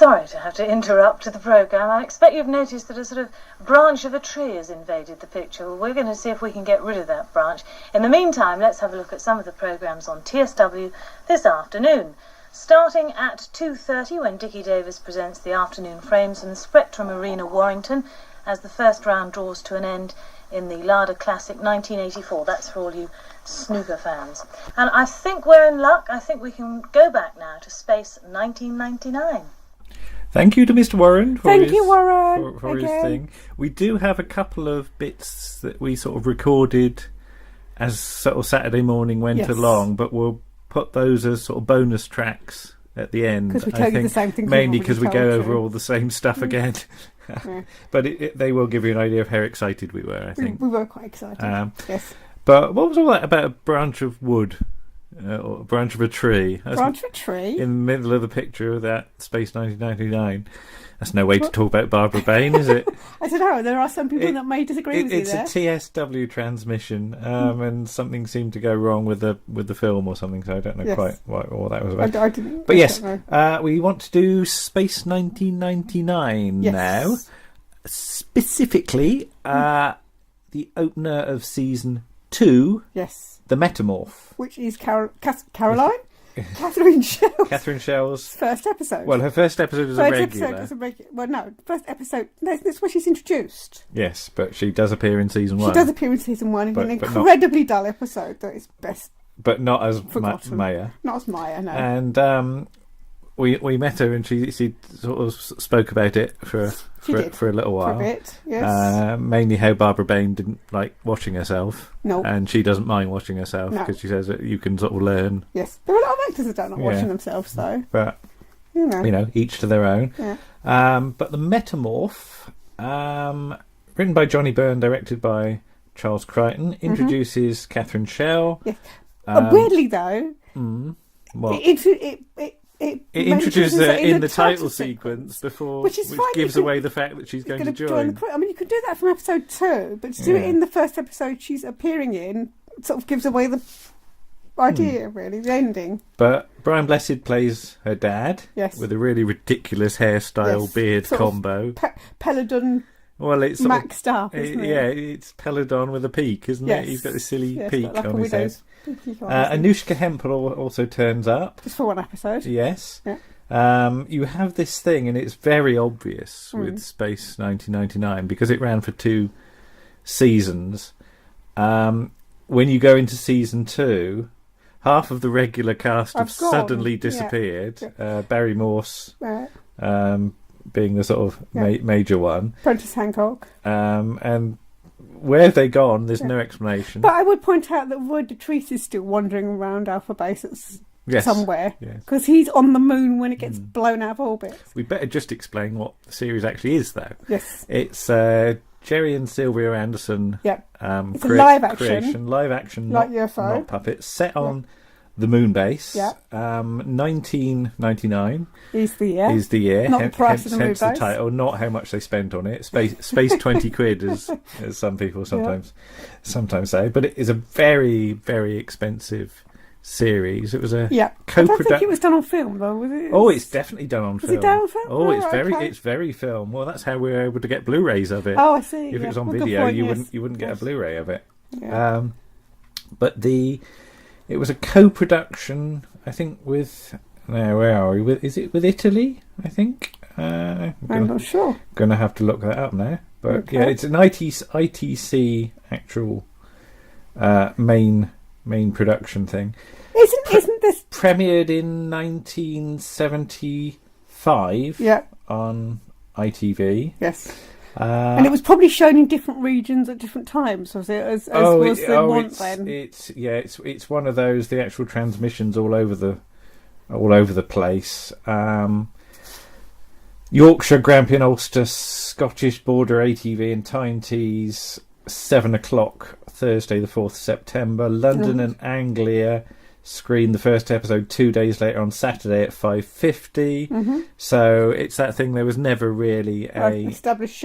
Sorry to have to interrupt the programme. I expect you've noticed that a sort of branch of a tree has invaded the picture. Well, we're going to see if we can get rid of that branch. In the meantime, let's have a look at some of the programmes on TSW this afternoon. Starting at 2:30 when Dickie Davis presents the afternoon frames from the Spectrum Arena, Warrington, as the first round draws to an end in the Larder Classic 1984. That's for all you snooker fans. And I think we're in luck. I think we can go back now to Space 1999. Thank you to Mr. Warren for Thank his, you, Warren, for his again. thing. We do have a couple of bits that we sort of recorded as sort of Saturday morning went Yes. along, but we'll put those as sort of bonus tracks at the end. Because we tell you the same things. Mainly because we go over you. all the same stuff again. Yeah. But they will give you an idea of how excited we were, I think. We were quite excited. Yes. But what was all that about a branch of wood? Or a branch of a tree? Branch of a tree? In the middle of the picture of that Space 1999. That's no way to talk about Barbara Bain, is it? I don't know. There are some people that may disagree with you there. It's a TSW transmission, and something seemed to go wrong with the film or something, so I don't know quite what that was about. I didn't. But yes, know. we want to do Space 1999 now. Specifically, the opener of Season 2, Yes. The Metamorph. Which is Caroline? Catherine Schell. Catherine Schell's first episode. Well, her first episode is a regular. Well, no, first episode. That's where she's introduced. Yes, but she does appear in Season 1. She does appear in Season 1 in an but incredibly dull episode that is best. But not as forgotten. Maya. Not as Maya, no. And we met her and she sort of spoke about it for a little while. For a bit, yes. Mainly how Barbara Bain didn't like washing herself. No. And she doesn't mind washing herself because she says that you can sort of learn. Yes. There are a lot of actors that don't like washing themselves, though. But, you know, each to their own. Yeah. But The Metamorph, written by Johnny Byrne, directed by Charles Crichton, introduces Catherine Schell. Yes. Weirdly, though, it introduces her in the title sequence before, which gives away the fact that she's going to join. I mean, you could do that from episode 2, but to do it in the first episode she's appearing in sort of gives away the idea, really, the ending. But Brian Blessed plays her dad, with a really ridiculous hairstyle, beard sort combo. Peladon. Well, it's maxed up, isn't it? Yeah, it's Peladon with a peak, isn't it? He's got this silly peak like on his head. Anushka Hempel also turns up. Just for one episode. Yes. Yeah. You have this thing, and it's very obvious with Space 1999, because it ran for 2 seasons. When you go into Season 2, half of the regular cast have suddenly disappeared. Barry Morse being the sort of major one. Prentice Hancock. And where have they gone? There's no explanation. But I would point out that Roy Dotrice is still wandering around Alpha Base somewhere. Because he's on the moon when it gets blown out of orbit. We better just explain what the series actually is, though. Yes. It's Jerry and Sylvia Anderson. Yep. It's a live action. Creation, live action, like not UFO. Not puppets, set on the moon base. Yeah. 1999 is the year. Not the price of the moon hence base. The title, not how much they spent on it. Space 20 quid, as some people sometimes say. But it is a very, very expensive series. It was a co-production. I don't think it was done on film, though, was it? Oh, it's definitely done on film. Was it done on film? Oh, it's very film. Well, that's how we were able to get Blu-rays of it. Oh, I see. If it was on video, you wouldn't get a Blu-ray of it. Yeah. But it was a co-production, I think, with. Now, where are we? Is it with Italy? I think. I'm not sure. Going to have to look that up now. But it's an ITC actual main production thing. Isn't this premiered in 1975? Yeah. On ITV. Yes. And it was probably shown in different regions at different times, was it? It's one of those. The actual transmissions all over the place. Yorkshire, Grampian, Ulster, Scottish Border, ATV, and Tyne Tees. 7:00 Thursday, the 4th September. London and Anglia screened the first episode 2 days later on Saturday at 5:50. So it's that thing. There was never really a established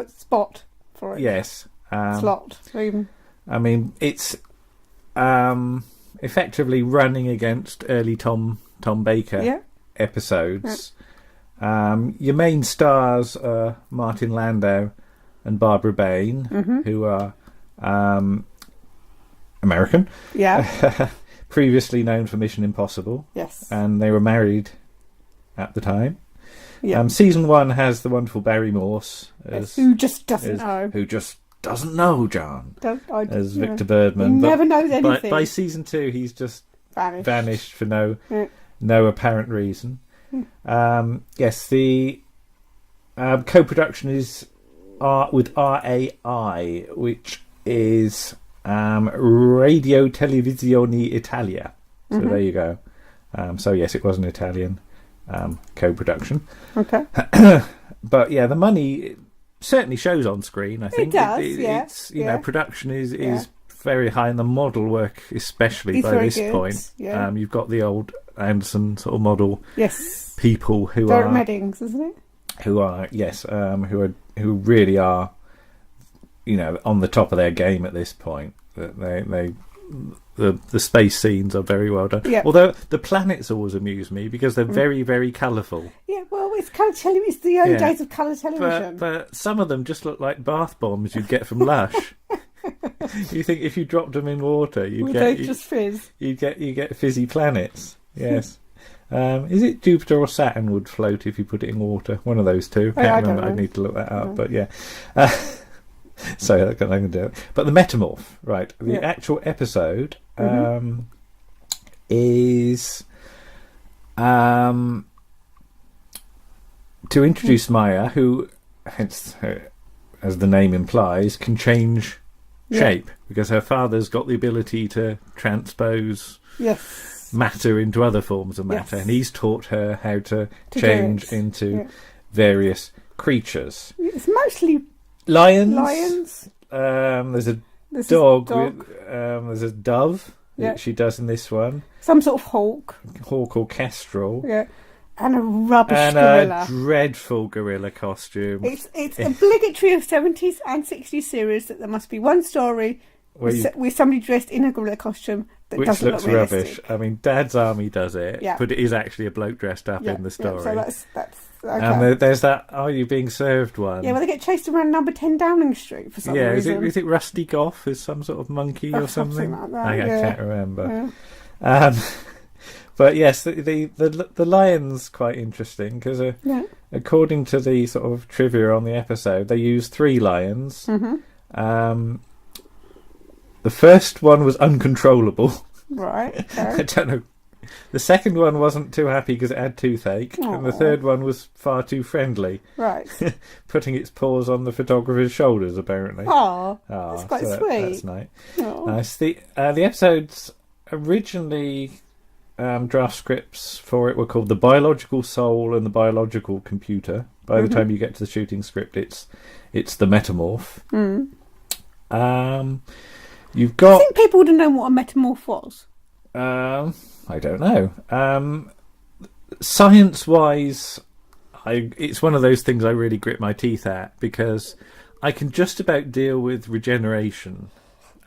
spot for it. Yes, slot. Even. I mean, it's effectively running against early Tom Baker episodes. Your main stars are Martin Landau and Barbara Bain, who are American. Yeah. Previously known for Mission Impossible. Yes. And they were married at the time. Yeah. Season 1 has the wonderful Barry Morse. Who just doesn't know. Who just doesn't know, John. As Victor He Birdman. never knows anything. By Season 2, he's just vanished for no apparent reason. Yes, the co-production is with RAI, which is Radio Televisione Italia. So there you go. So yes, it was an Italian co-production. Okay. But yeah, the money certainly shows on screen. I think it does. It's production is very high, and the model work especially by this point. Yeah. You've got the old Anderson sort of model. Yes. People who Derek are Meddings, isn't it? Who really are, on the top of their game at this point. The space scenes are very well done. Yeah. Although the planets always amuse me because they're very, very colourful. Yeah, well, it's colour television. It's the early days of colour television. But some of them just look like bath bombs you'd get from Lush. You think if you dropped them in water, just fizz. You get fizzy planets. Yes. Is it Jupiter or Saturn would float if you put it in water? One of those two. I don't know. I need to look that up. But yeah. So I can do it. But the Metamorph, right? The actual episode is to introduce Maya, who, hence as the name implies, can change shape because her father's got the ability to transpose matter into other forms of matter, and he's taught her how to change into various creatures. It's mostly lions. There's a dog. There's a dove that she does in this one. Some sort of hawk or kestrel. Yeah. And a rubbish A gorilla. dreadful gorilla costume. It's obligatory of 70s and 60s series that there must be one story with somebody dressed in a gorilla costume that which doesn't looks look realistic. rubbish. I mean, Dad's Army does it, but it is actually a bloke dressed up in the story. So that's okay. And there's that Are You Being Served one. Yeah, well, they get chased around number 10 Downing Street for some reason. Is it Rusty Goff is some sort of monkey or something? Like that, I can't remember. Yeah. But yes, the lion's quite interesting because according to the sort of trivia on the episode, they used 3 lions. Mm-hmm. The first one was uncontrollable. Right. Okay. I don't know. The second one wasn't too happy because it had toothache, and the third one was far too friendly. Right. Putting its paws on the photographer's shoulders, apparently. That's quite sweet. That's nice. Nice. The episodes originally. Draft scripts for it were called The Biological Soul and The Biological Computer. By the time you get to the shooting script, it's The Metamorph. You've got. I think people would have known what a metamorph was. I don't know. Science-wise, it's one of those things I really grit my teeth at because I can just about deal with regeneration.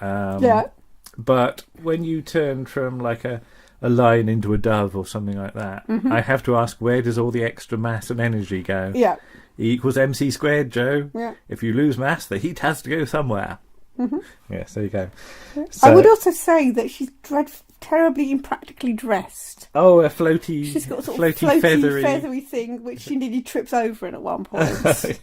But when you turn from like a lion into a dove or something like that, I have to ask, where does all the extra mass and energy go? Yeah. E equals MC squared, Joe. Yeah. If you lose mass, the heat has to go somewhere. Yes, there you go. Yeah. So, I would also say that she's terribly impractically dressed. Oh, a floaty, she's got a sort floaty of feathery thing, which she nearly trips over in at one point.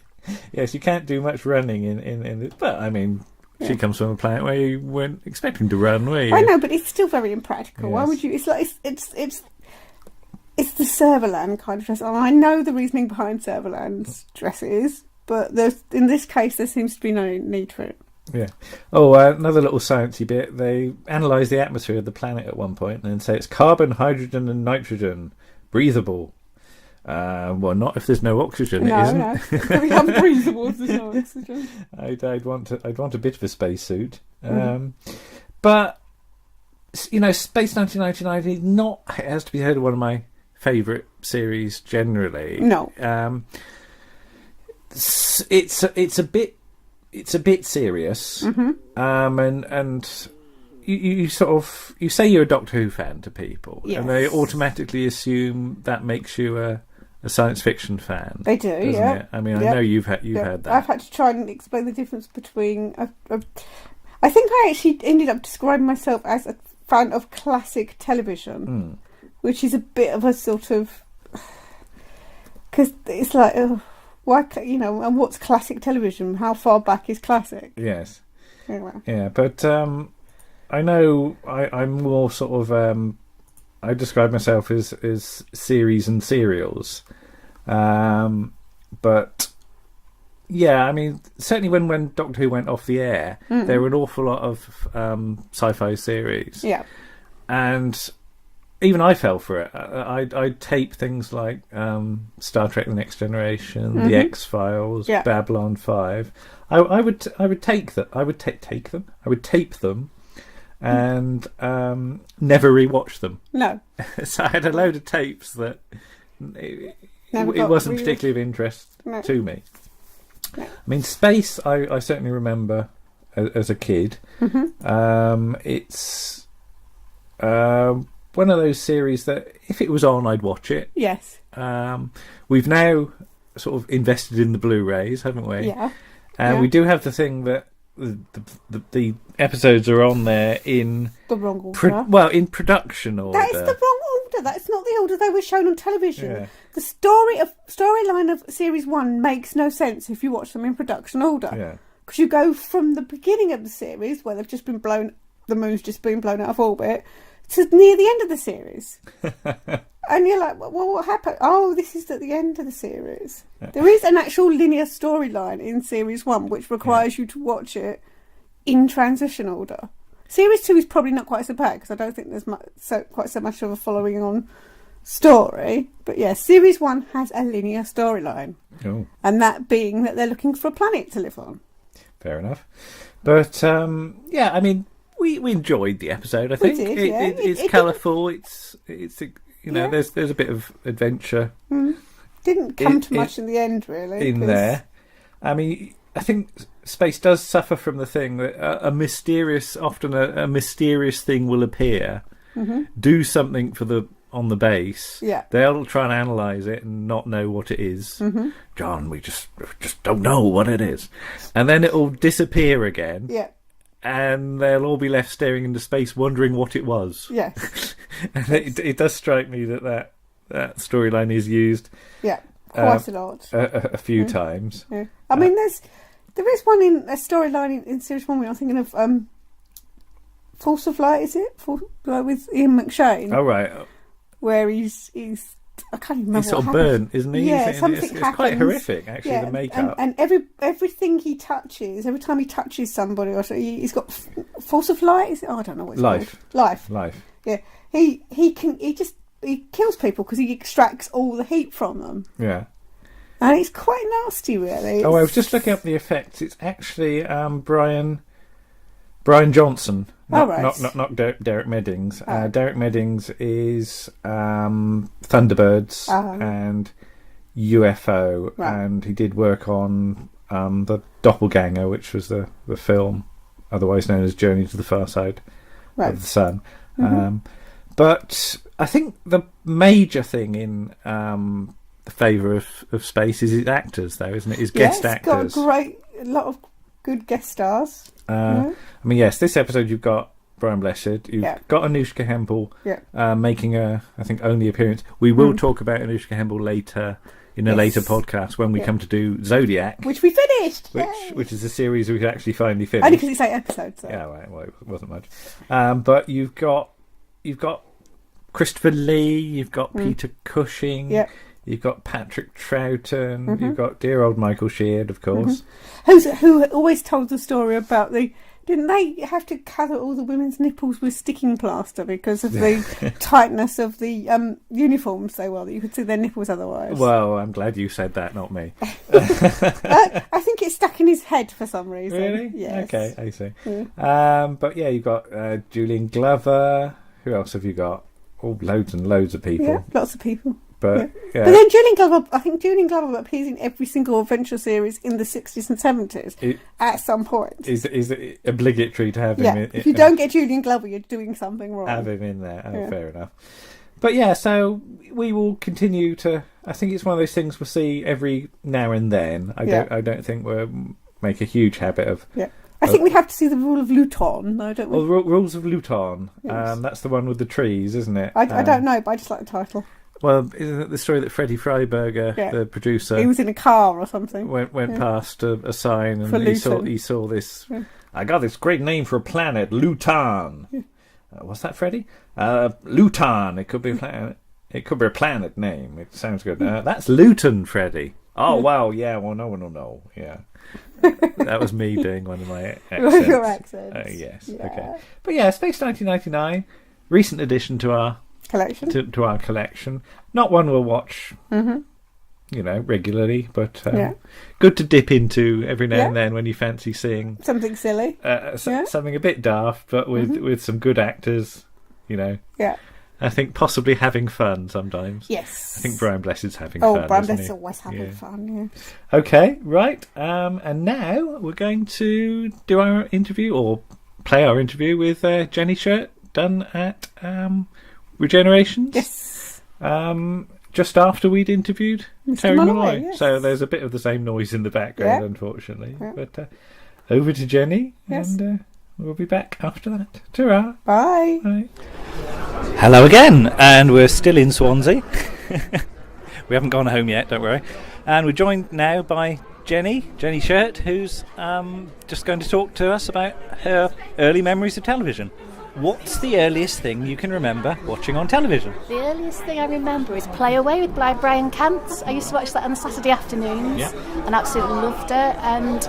Yes, you can't do much running in this, but I mean... She comes from a planet where you weren't expecting to run, were you? I know, but it's still very impractical. Yes. Why would you? It's like it's the Servalan kind of dress. And I know the reasoning behind Servalan's dresses, but in this case, there seems to be no need for it. Yeah. Oh, another little sciencey bit. They analyse the atmosphere of the planet at one point and then say it's carbon, hydrogen, and nitrogen, breathable. Well, not if there's no oxygen. No, it isn't. No, it's very unbreathable if there's no oxygen. I'd want a bit of a spacesuit. But Space 1999 is not. It has to be heard of one of my favourite series generally. No. It's a bit serious. And. You sort of say you're a Doctor Who fan to people, and they automatically assume that makes you a a science fiction fan. They do, doesn't yeah. it? I mean, Yeah. I know you've had that. I've had to try and explain the difference between. I think I actually ended up describing myself as a fan of classic television, which is a bit of a sort of, because it's like, why, and what's classic television? How far back is classic? Yes. Anyway. Yeah, but I know I'm more sort of. I describe myself as series and serials, but yeah, I mean, certainly when Doctor Who went off the air, there were an awful lot of sci-fi series. Yeah, and even I fell for it. I'd tape things like Star Trek: The Next Generation, The X-Files, Babylon 5. I would take them. I would tape them. And never rewatch them. No. So I had a load of tapes that it wasn't particularly of interest to me. No. I mean, Space, I certainly remember as a kid. It's one of those series that if it was on, I'd watch it. Yes. We've now sort of invested in the Blu-rays, haven't we? Yeah. We do have the thing that the episodes are on there in the wrong order. In production order. That is the wrong order. That's not the order they were shown on television. Yeah. The storyline of series 1 makes no sense if you watch them in production order. Yeah. Because you go from the beginning of the series, where they've just been the moon's just been blown out of orbit, to near the end of the series. And you're like, well, what happened? Oh, this is at the end of the series. Yeah. There is an actual linear storyline in Series 1 which requires you to watch it in transition order. Series 2 is probably not quite so bad because I don't think there's quite so much of a following on story. But yeah, Series 1 has a linear storyline. Oh. And that being that they're looking for a planet to live on. Fair enough. But, yeah, I mean, we enjoyed the episode, I think. We did, yeah. It's colourful, it's there's a bit of adventure. Didn't come to much in the end, really. There. I mean, I think Space does suffer from the thing that a mysterious thing will appear, do something on the base. Yeah. They'll try and analyse it and not know what it is. John, we just don't know what it is. And then it'll disappear again. Yeah. And they'll all be left staring into space wondering what it was. Yes. And it does strike me that storyline is used quite a lot. A few times. Yeah. I mean, there is one in a storyline in Series 1 I'm thinking of Force of Light, is it? With Ian McShane. Oh, right. Where he's I can't even remember. He's sort of burnt, isn't he? Yeah, something happens. It's quite horrific, actually, the makeup. And everything he touches, every time he touches somebody, or he's got Force of Light. Is it? Oh, I don't know what it's called. Life. Yeah, he kills people because he extracts all the heat from them. Yeah. And it's quite nasty, really. I was just looking up the effects. It's actually Brian Johnson, not Derek Meddings. Derek Meddings is Thunderbirds and UFO, and he did work on the Doppelganger, which was the film, otherwise known as Journey to the Far Side of the Sun. But I think the major thing in the favour of Space is its actors, though, isn't it? His guest actors. It's got a lot of good guest stars. I mean, yes, this episode you've got Brian Blessed, you've got Anushka Hempel making I think, only appearance. We will talk about Anushka Hempel later in a later podcast when we come to do Zodiac, which we finished, which is a series we could actually finally finish. Only because it's 8 episodes. So. Yeah, right. Well, it wasn't much, but you've got Christopher Lee, you've got Peter Cushing. You've got Patrick Troughton. You've got dear old Michael Sheard, of course. Who always told the story about didn't they have to cover all the women's nipples with sticking plaster because of the tightness of the uniforms they wore, that you could see their nipples otherwise? Well, I'm glad you said that, not me. I think it's stuck in his head for some reason. Really? Yes. Okay, I see. But yeah, you've got Julian Glover. Who else have you got? Oh, loads and loads of people. Yeah, lots of people. But then Julian Glover appears in every single adventure series in the 60s and 70s at some point. Is it obligatory to have him in? If you don't get Julian Glover, you're doing something wrong. Have him in there. Oh, fair enough. But yeah, so we will continue to I think it's one of those things we'll see every now and then. I don't think we'll make a huge habit of. Yeah. I think we have to see the Rule of Luton, though, don't we? Well, Rules of Luton. Yes. That's the one with the trees, isn't it? I don't know, but I just like the title. Well, isn't it the story that Freddie Freiberger, the producer, he was in a car or something, went past a sign and he saw this. Yeah. I got this great name for a planet, Luton. Yeah. What's that, Freddie? Luton. It could be a planet. It could be a planet name. It sounds good. That's Luton, Freddie. Oh wow, yeah. Well, no. Yeah. That was me doing one of my accents. Your accents. Yes. Yeah. Okay. But yeah, Space 1999, recent addition to our collection. To our collection. Not one we'll watch, regularly, but good to dip into every now and then when you fancy seeing something silly, something a bit daft, but with some good actors. Yeah. I think possibly having fun sometimes. Yes. I think Brian Blessed's having fun. Oh, Brian Blessed's always having fun, yeah. Okay, right. And now we're going to do our interview, or play our interview with Jenny Shirt, done at Regenerations. Yes. Just after we'd interviewed Terry Malloy. Yes. So there's a bit of the same noise in the background, unfortunately. Yeah. But over to Jenny, and we'll be back after that. Ta-ra. Bye. Bye. Hello again, and we're still in Swansea. We haven't gone home yet, don't worry. And we're joined now by Jenny Shirt, who's just going to talk to us about her early memories of television. What's the earliest thing you can remember watching on television? The earliest thing I remember is Play Away with Brian Cant. I used to watch that on the Saturday afternoons and absolutely loved it. And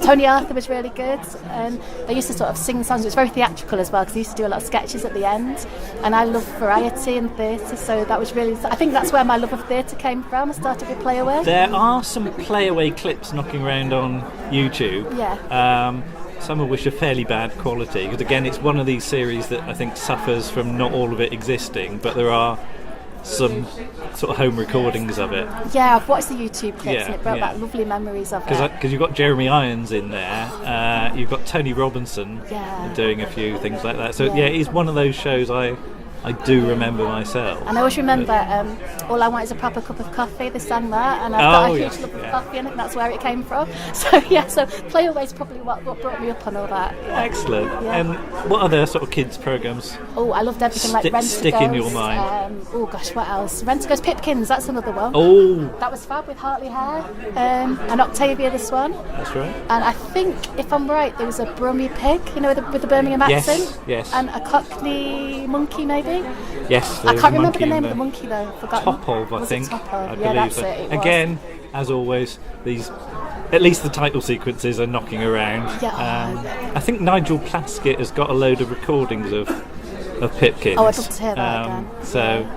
Tony Arthur was really good. And they used to sort of sing songs. It was very theatrical as well because they used to do a lot of sketches at the end. And I loved variety and theatre, so that was really... I think that's where my love of theatre came from. I started with Play Away. There are some Play Away clips knocking around on YouTube. Yeah. Some of which are fairly bad quality, because again it's one of these series that I think suffers from not all of it existing, but there are some sort of home recordings of it. Yeah, I've watched the YouTube clips and it brought back lovely memories of it. Because you've got Jeremy Irons in there, you've got Tony Robinson doing a few things like that. So it's one of those shows I do remember myself. And I always remember All I Want Is a Proper Cup of Coffee, they sang that, and I've got a huge love of coffee, and I think that's where it came from. So Play Away is probably what brought me up on all that. Yeah. Excellent. And what other sort of kids' programmes? Oh, I loved everything like Rent stick in your mind. What else? Rent Goes Pipkins, that's another one. Oh! That was fab with Hartley Hare, and Octavia the Swan. That's right. And I think, if I'm right, there was a Brummie Pig, with the Birmingham accent. Yes. And a Cockney monkey, maybe. Yes, I can't remember the name of the monkey though. Topol, I think. Topol? I believe that's so. it. Again, as always, at least the title sequences are knocking around. Yeah. I think Nigel Plaskett has got a load of recordings of Pipkins. Oh, I'd love to hear that again. So,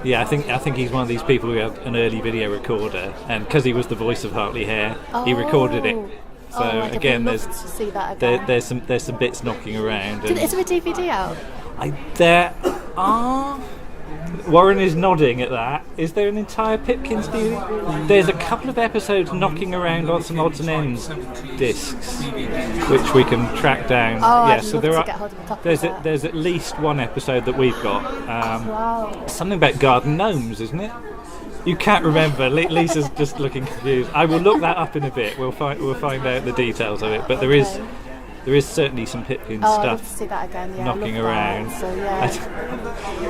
I think he's one of these people who had an early video recorder, and because he was the voice of Hartley Hare, he recorded it. So again, there's some bits knocking around. Is there a DVD out? There are. Warren is nodding at that. Is there an entire Pipkins DVD? There's a couple of episodes knocking around on some odds and ends discs, which we can track down. So there are. There's at least one episode that we've got. Something about garden gnomes, isn't it? You can't remember. Lisa's just looking confused. I will look that up in a bit. We'll find out the details of it. But there is certainly some Pipkins stuff I'd love to see that again, knocking around. So,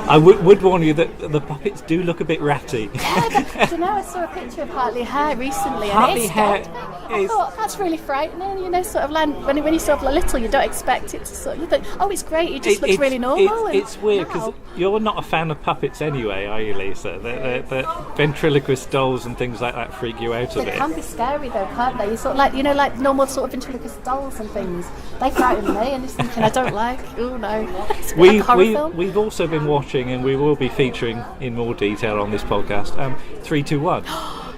I would warn you that the puppets do look a bit ratty. I don't know, I saw a picture of Hartley Hare recently, Hartley Hare I thought, that's really frightening, sort of like, when you're sort of little, you don't expect it to sort of, you think, oh, it's great, it just looks really normal. It's weird, because you're not a fan of puppets anyway, are you, Lisa? The ventriloquist dolls and things like that freak you out a bit. They can be scary though, can't they? You sort of like normal sort of ventriloquist dolls and things. They frighten me, and it's something I don't like. Oh no! We've also been watching, and we will be featuring in more detail on this podcast. 3-2-1.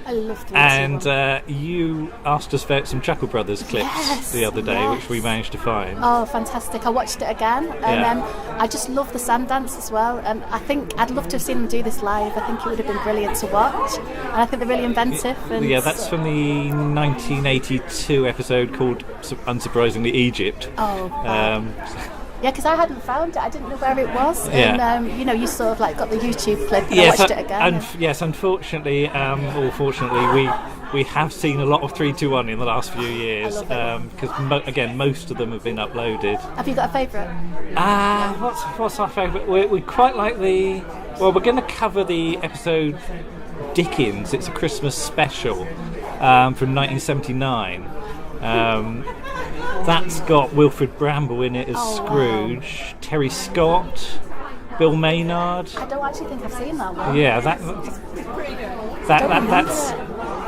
I love 3-2-1. And you asked us about some Chuckle Brothers clips the other day, which we managed to find. Oh, fantastic! I watched it again, and I just love the sand dance as well. And I think I'd love to have seen them do this live. I think it would have been brilliant to watch, and I think they're really inventive. And that's from the 1982 episode called, unsurprisingly, Egypt. Oh. Yeah, because I hadn't found it. I didn't know where it was. Yeah. And, you sort of like got the YouTube clip and I watched it again. Yes, unfortunately, or fortunately, we have seen a lot of 3-2-1 in the last few years. Because, again, most of them have been uploaded. Have you got a favourite? What's our favourite? We quite like we're going to cover the episode Dickens. It's a Christmas special from 1979. That's got Wilfrid Bramble in it as Scrooge, wow. Terry Scott, Bill Maynard. I don't actually think I've seen that one. Yeah, that's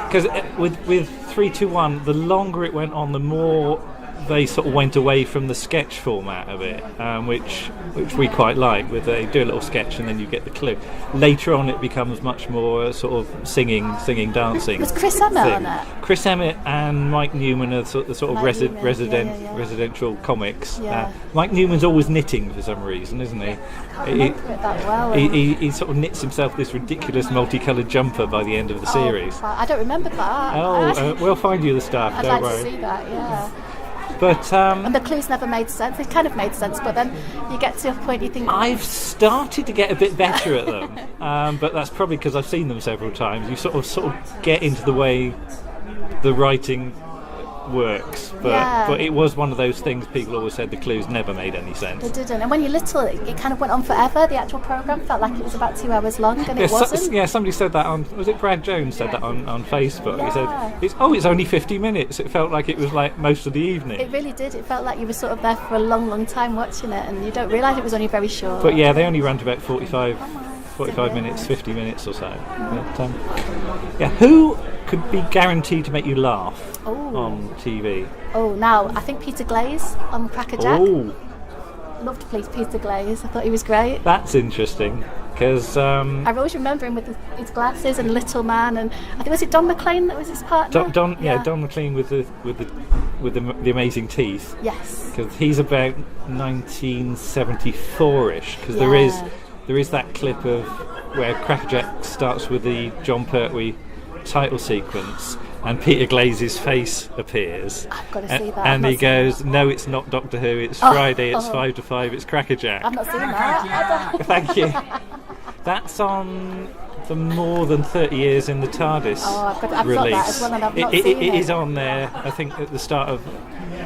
because with 3-2-1, the longer it went on, the more they sort of went away from the sketch format of it, which we quite like. Where they do a little sketch and then you get the clue. Later on, it becomes much more sort of singing, dancing. Was Chris Emmett on it? Chris Emmett and Mike Newman are the sort of residential comics. Yeah. Mike Newman's always knitting for some reason, isn't he? I remember it that well. He sort of knits himself this ridiculous multicoloured jumper by the end of the series. I don't remember that. We'll find you the stuff. I'd don't like worry. to see that. Yeah. But and the clues never made sense. They kind of made sense, but then you get to a point you think... I've started to get a bit better at them, but that's probably because I've seen them several times. You sort of get into the way the writing works, but it was one of those things people always said the clues never made any sense. They didn't, and when you're little, it kind of went on forever. The actual programme felt like it was about 2 hours long, and it wasn't. Somebody said that was it Brad Jones said that on Facebook? Yeah. He said, it's only 50 minutes. It felt like it was like most of the evening. It really did. It felt like you were sort of there for a long time watching it, and you don't realise it was only very short. But yeah, they only ran to about 45 minutes, 50 minutes or so. But, who could be guaranteed to make you laugh on TV? Now I think Peter Glaze on Cracker Jack. Loved to please Peter Glaze. I thought he was great. That's interesting because I always remember him with his glasses and Little Man, and I think was it Don McLean that was his partner. Don McLean with the amazing teeth. Yes, because he's about 1974ish. Because there is that clip of where Cracker Jack starts with the John Pertwee title sequence and Peter Glaze's face appears. I've got to see that. And he goes, "No, it's not Doctor Who, it's Friday, it's 5 to 5, it's Cracker Jack." I've not seen that. Thank you. That's on for more than 30 years in the TARDIS I've release. got that as well, and I've not seen it. It is on there, I think, at the start of...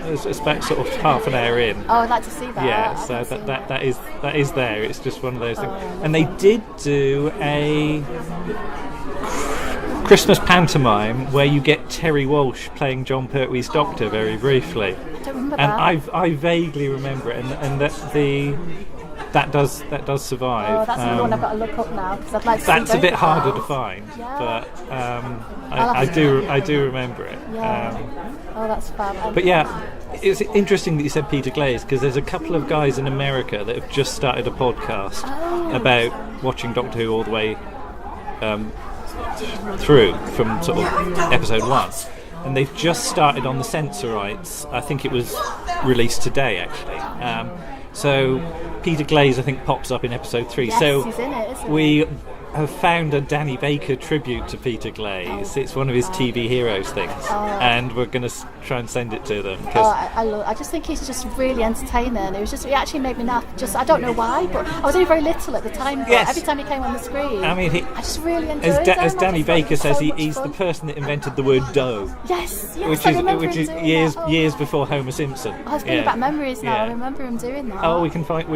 It's about sort of half an hour in. I'd like to see that. Yeah, so that is there. It's just one of those things. And they did do a Christmas pantomime where you get Terry Walsh playing John Pertwee's Doctor very briefly. I don't remember and that. I vaguely remember it, and that does survive. That's another one I've got to look up now because I'd like to see that's a bit both harder of to find, yeah. but I do remember it. Yeah. That's fab. But yeah, it's interesting that you said Peter Glaze because there's a couple of guys in America that have just started a podcast about watching Doctor Who all the way through from sort of episode 1, and they've just started on the censor rights. I think it was released today actually. So Peter Glaze I think pops up in episode 3. Yes, so he's in it, isn't we have found a Danny Baker tribute to Peter Glaze. It's one of his TV Heroes things, and we're going to try and send it to them. I just think he's just really entertaining. It actually made me laugh. I don't know why, but I was only very little at the time. But every time he came on the screen, I just really enjoyed him. As Danny Baker says, he's the person that invented the word dough. Yes, which is years before Homer Simpson. I was thinking about memories now. I remember him doing that. Oh, we can find you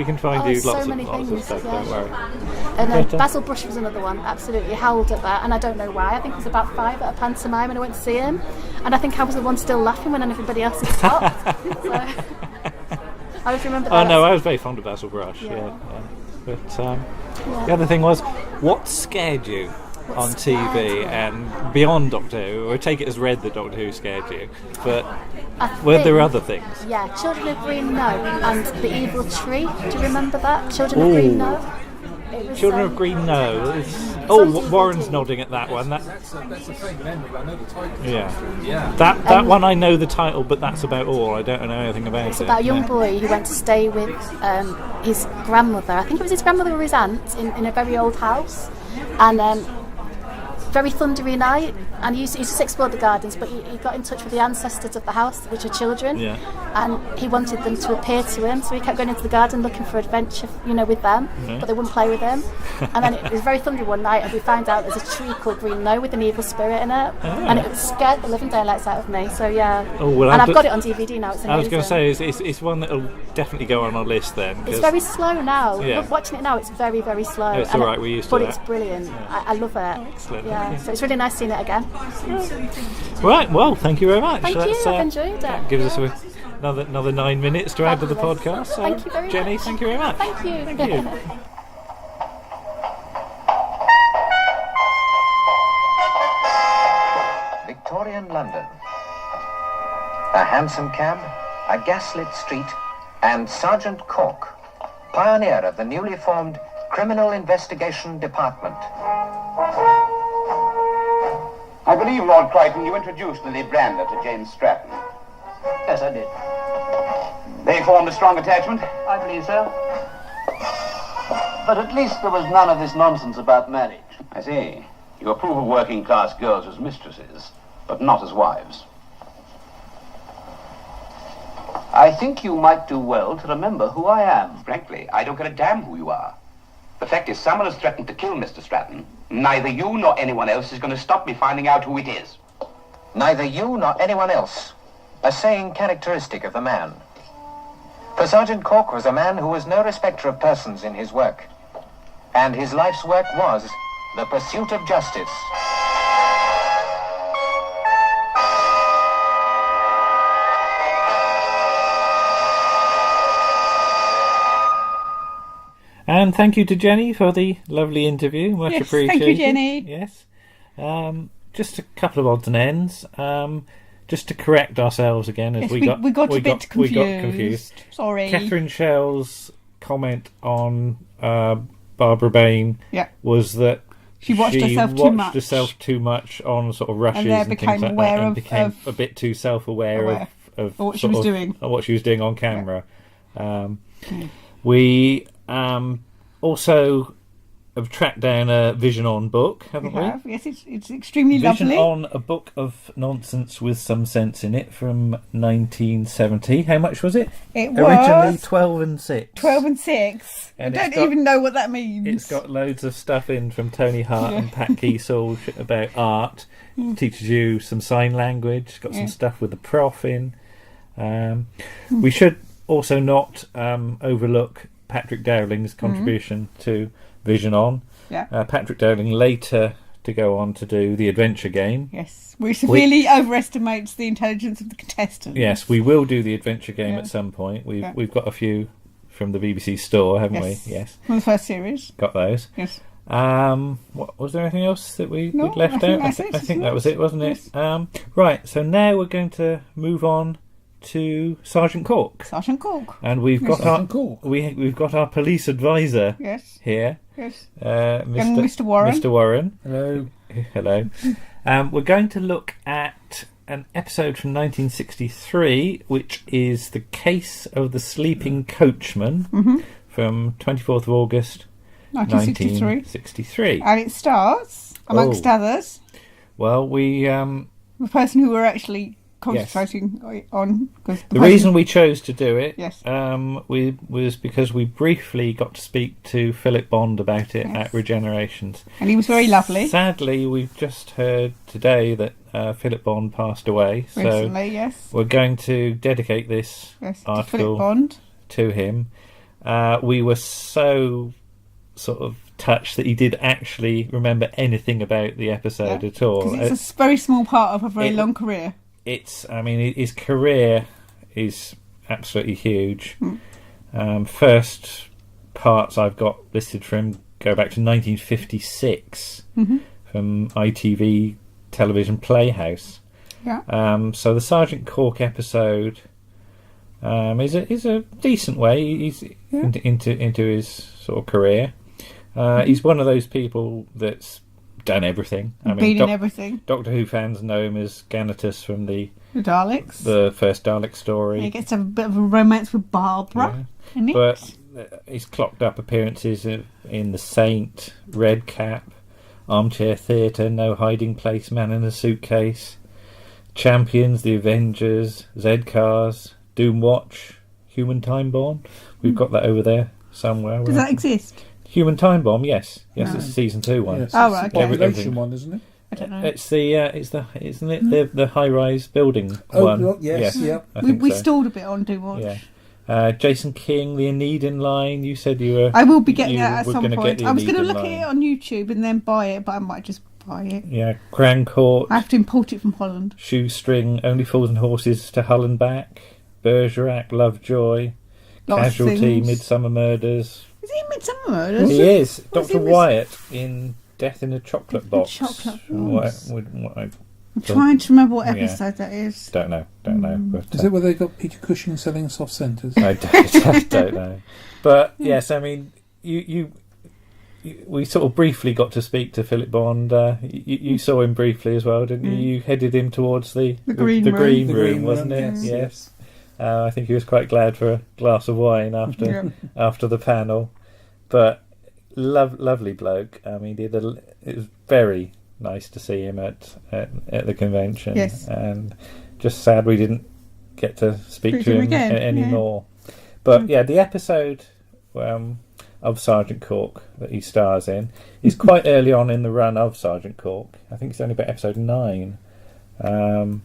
lots of stuff. Yeah. Don't worry. And then Basil Brush was another one. Absolutely howled at that, and I don't know why. I think it was about 5 at a pantomime, and I went to see him, and I think I was the one still laughing when everybody else had stopped. So, I just remember that. Oh no, I was very fond of Basil Brush. Yeah. But the other thing was, what scared you on TV and beyond Doctor Who? I take it as read that Doctor Who scared you, but were there other things? Yeah, Children of Green No and The Evil Tree. Do you remember that? Children of Green No. Children of Green No. Warren's nodding at that one. That's a faint memory, but I know the title. Yeah. That one I know the title, but that's about all. I don't know anything about it. It's about a young boy who went to stay with his grandmother. I think it was his grandmother or his aunt in a very old house, and very thundery night, and he just explored the gardens, but he got in touch with the ancestors of the house, which are children, and he wanted them to appear to him, so he kept going into the garden looking for adventure, with them, but they wouldn't play with him. And then it was very thundery one night, and we found out there's a tree called Green Low with an evil spirit in it, and it scared the living daylights out of me. So and I've got it on DVD now. It's amazing. I was going to say it's one that'll definitely go on our list then. It's very slow now. Watching it now, it's very, very slow. It's all right. We're used to but that. It's brilliant. I love it. Excellent. Yeah, so it's really nice seeing it again. Right. Well, thank you very much. Thank you. I've enjoyed it. That gives us another 9 minutes to add to the podcast. So, thank you very much. Jenny, thank you very much. Thank you. Thank you. Victorian London. A hansom cab, a gaslit street, and Sergeant Cork, pioneer of the newly formed Criminal Investigation Department. I believe, Lord Crichton, you introduced Lily Brander to James Stratton. Yes, I did. They formed a strong attachment? I believe so. But at least there was none of this nonsense about marriage. I see. You approve of working-class girls as mistresses, but not as wives. I think you might do well to remember who I am. Frankly, I don't give a damn who you are. The fact is, someone has threatened to kill Mr. Stratton. Neither you nor anyone else is going to stop me finding out who it is. Neither you nor anyone else. A saying characteristic of the man. For Sergeant Cork was a man who was no respecter of persons in his work. And his life's work was the pursuit of justice. And thank you to Jenny for the lovely interview. Much appreciated. Thank you, Jenny. Yes. Just a couple of odds and ends. Just to correct ourselves again, as we got a bit confused. Sorry. Catherine Schell's comment on Barbara Bain was that she watched herself too much on sort of rushes and things like that, and became a bit too self-aware of what she was doing on camera. We also have tracked down a Vision On book, haven't we? Yes, it's extremely lovely. Vision On, a book of nonsense with some sense in it, from 1970. How much was it? It was originally 12 and 6. 12 and 6. And I don't even know what that means. It's got loads of stuff in from Tony Hart and Pat Kiesel about art. Teaches you some sign language. It's got some stuff with the prof in. We should also not overlook Patrick Dowling's contribution to Vision On. Patrick Dowling later to go on to do the adventure game. Yes, which severely overestimates the intelligence of the contestants. Yes, we will do the adventure game at some point. We've got a few from the BBC store, haven't we? Yes. From the first series. Got those. Yes. What was there anything else that we'd left out? I think that was it, wasn't it? Yes. Right, so now we're going to move on to Sergeant Cork. Sergeant Cork. And we've got we've got our police advisor here. Yes. Mr. Warren. Mr. Warren. Hello. Hello. We're going to look at an episode from 1963, which is The Case of the Sleeping Coachman, from 24th of August 1963. And it starts, amongst others, well, the person who we're actually concentrating on. The reason we chose to do it was because we briefly got to speak to Philip Bond about it at Regenerations. And he was very lovely. Sadly, we've just heard today that Philip Bond passed away. Recently, so we're going to dedicate this article to him. We were so sort of touched that he did actually remember anything about the episode at all. It's a very small part of a very long career. His career is absolutely huge. First parts I've got listed from go back to 1956 from ITV Television Playhouse. So the Sergeant Cork episode is a decent way he's into his sort of career. He's one of those people that's done everything. Been in everything. Doctor Who fans know him as Ganatus from the Daleks, the first Dalek story. He gets a bit of a romance with Barbara. But he's clocked up appearances in The Saint, Red Cap, Armchair Theatre, No Hiding Place, Man in a Suitcase, Champions, The Avengers, Z-Cars, Doom Watch, Human Time Bomb. We've got that over there somewhere. Does that exist? Human Time Bomb, yes. Yes, it's a season 2 one. Yes, Oh, right, it's okay. the population one, isn't it? I don't know. It's isn't it the high-rise building Oh, one? well, yes, yeah. I think We so. stalled a bit on Do Watch. Yeah. Jason King, The Anedin Line. You said you were. I will be getting you that at were some gonna point. get the I was going to Anedin look Line. at it on YouTube and then buy it, but I might just buy it. Yeah, Grand Court, I have to import it from Holland. Shoestring, Only Fools and Horses to Hull and Back, Bergerac, Lovejoy, Lots of Casualty, things. Midsummer Murders. Is he in Midsummer Murders? He is What's Dr. he Wyatt in Death in a Chocolate Box. Chocolate What, I'm trying to remember what episode that is. Don't know. But, Is it where they got Peter Cushing selling soft centres? I don't know. But yes, I mean, you we sort of briefly got to speak to Philip Bond. You saw him briefly as well, didn't you? You headed him towards the green room, wasn't it? Yes. I think he was quite glad for a glass of wine after the panel. But lovely bloke. I mean, it was very nice to see him at the convention. Yes. And just sad we didn't get to speak to him again. anymore. But yeah, the episode of Sergeant Cork that he stars in is quite early on in the run of Sergeant Cork. I think it's only about episode 9. Sorry.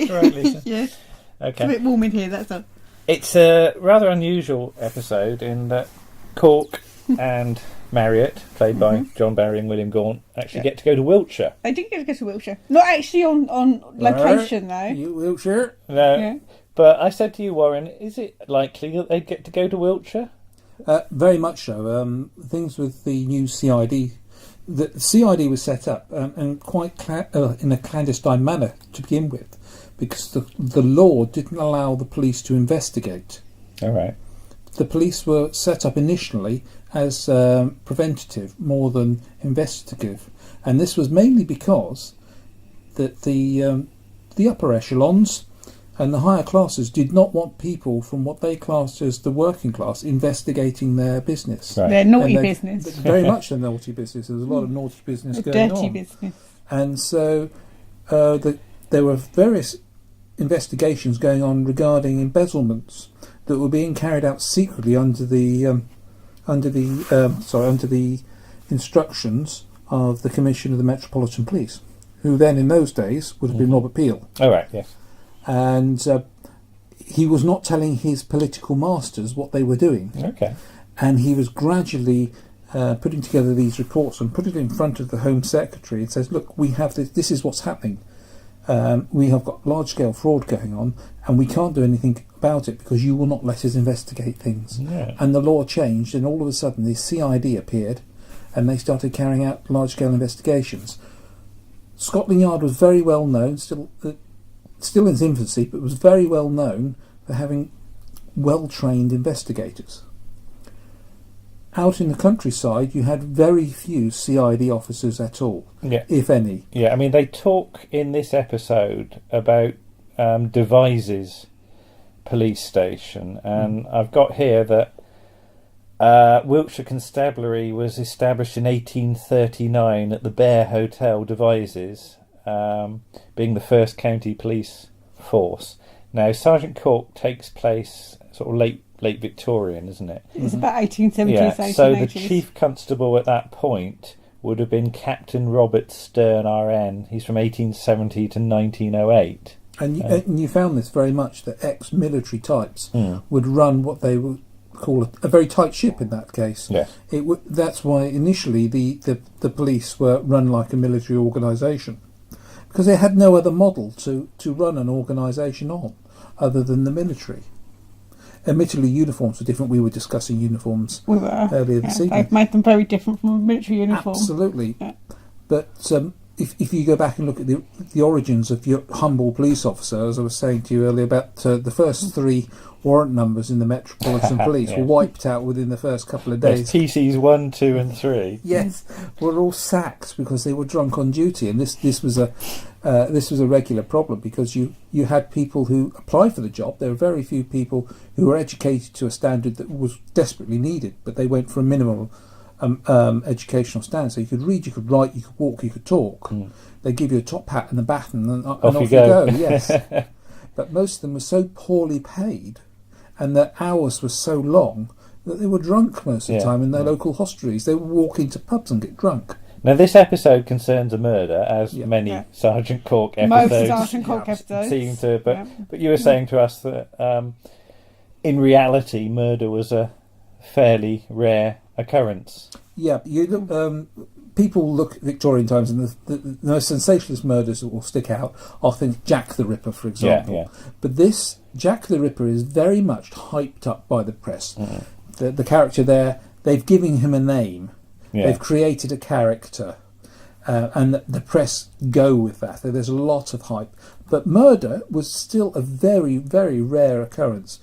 Right, Lisa. Yes. Okay. It's a bit warm in here, that's all. It's a rather unusual episode in that Cork and Marriott, played by John Barry and William Gaunt, actually get to go to Wiltshire. I did get to go to Wiltshire. Not actually on location, though. You Wiltshire? No. Yeah. But I said to you, Warren, is it likely that they'd get to go to Wiltshire? Very much so. Things with the new CID. The CID was set up and quite in a clandestine manner to begin with, because the law didn't allow the police to investigate. All right. The police were set up initially as preventative more than investigative, and this was mainly because that the upper echelons and the higher classes did not want people from what they classed as the working class investigating their business. Right. Their naughty business. Very much the naughty business. There was a lot of naughty business going on. Dirty business. And so there were various investigations going on regarding embezzlements that were being carried out secretly under the instructions of the Commissioner of the Metropolitan Police, who then in those days would have been Robert Peel. All right. Yes. And he was not telling his political masters what they were doing. Okay. And he was gradually putting together these reports and putting it in front of the Home Secretary and says, look, we have this is what's happening. We have got large-scale fraud going on and we can't do anything about it because you will not let us investigate things. Yeah. And the law changed, and all of a sudden the CID appeared and they started carrying out large-scale investigations. Scotland Yard was very well known, still in its infancy, but was very well known for having well-trained investigators. Out in the countryside, you had very few CID officers at all, if any. Yeah, I mean, they talk in this episode about Devizes police station, and I've got here that Wiltshire Constabulary was established in 1839 at the Bear Hotel, Devizes, being the first county police force. Now, Sergeant Cork takes place sort of late Victorian, isn't it? It's about 1870s, Yeah, 1880s. so the chief constable at that point would have been Captain Robert Stern, RN. He's from 1870 to 1908. And you found this very much, that ex-military types would run what they would call a very tight ship in that case. Yeah. That's why initially the police were run like a military organisation, because they had no other model to run an organisation on other than the military. Admittedly, uniforms were different. We were discussing uniforms earlier this evening. They've made them very different from a military uniform. Absolutely. Yeah. But if you go back and look at the origins of your humble police officer, as I was saying to you earlier about the first 3 warrant numbers in the Metropolitan Police were wiped out within the first couple of days. Yes, PCs 1, 2 and 3. Yes, were all sacked because they were drunk on duty, and this was a regular problem, because you had people who applied for the job. There were very few people who were educated to a standard that was desperately needed, but they went for a minimum educational standards. So you could read, you could write, you could walk, you could talk. They give you a top hat and a baton, and off you go. Yes, but most of them were so poorly paid, and their hours were so long that they were drunk most of the time in their local hostelries. They would walk into pubs and get drunk. Now, this episode concerns a murder, as many Sergeant Cork episodes. Most Sergeant Cork episodes seem to. But you were saying to us that in reality, murder was a fairly rare occurrence. Yeah, you look. People look at Victorian times, and the most sensationalist murders that will stick out are things Jack the Ripper, for example. But this Jack the Ripper is very much hyped up by the press. The character there, they've given him a name. They've created a character, and the press go with that. There's a lot of hype. But murder was still a very, very rare occurrence.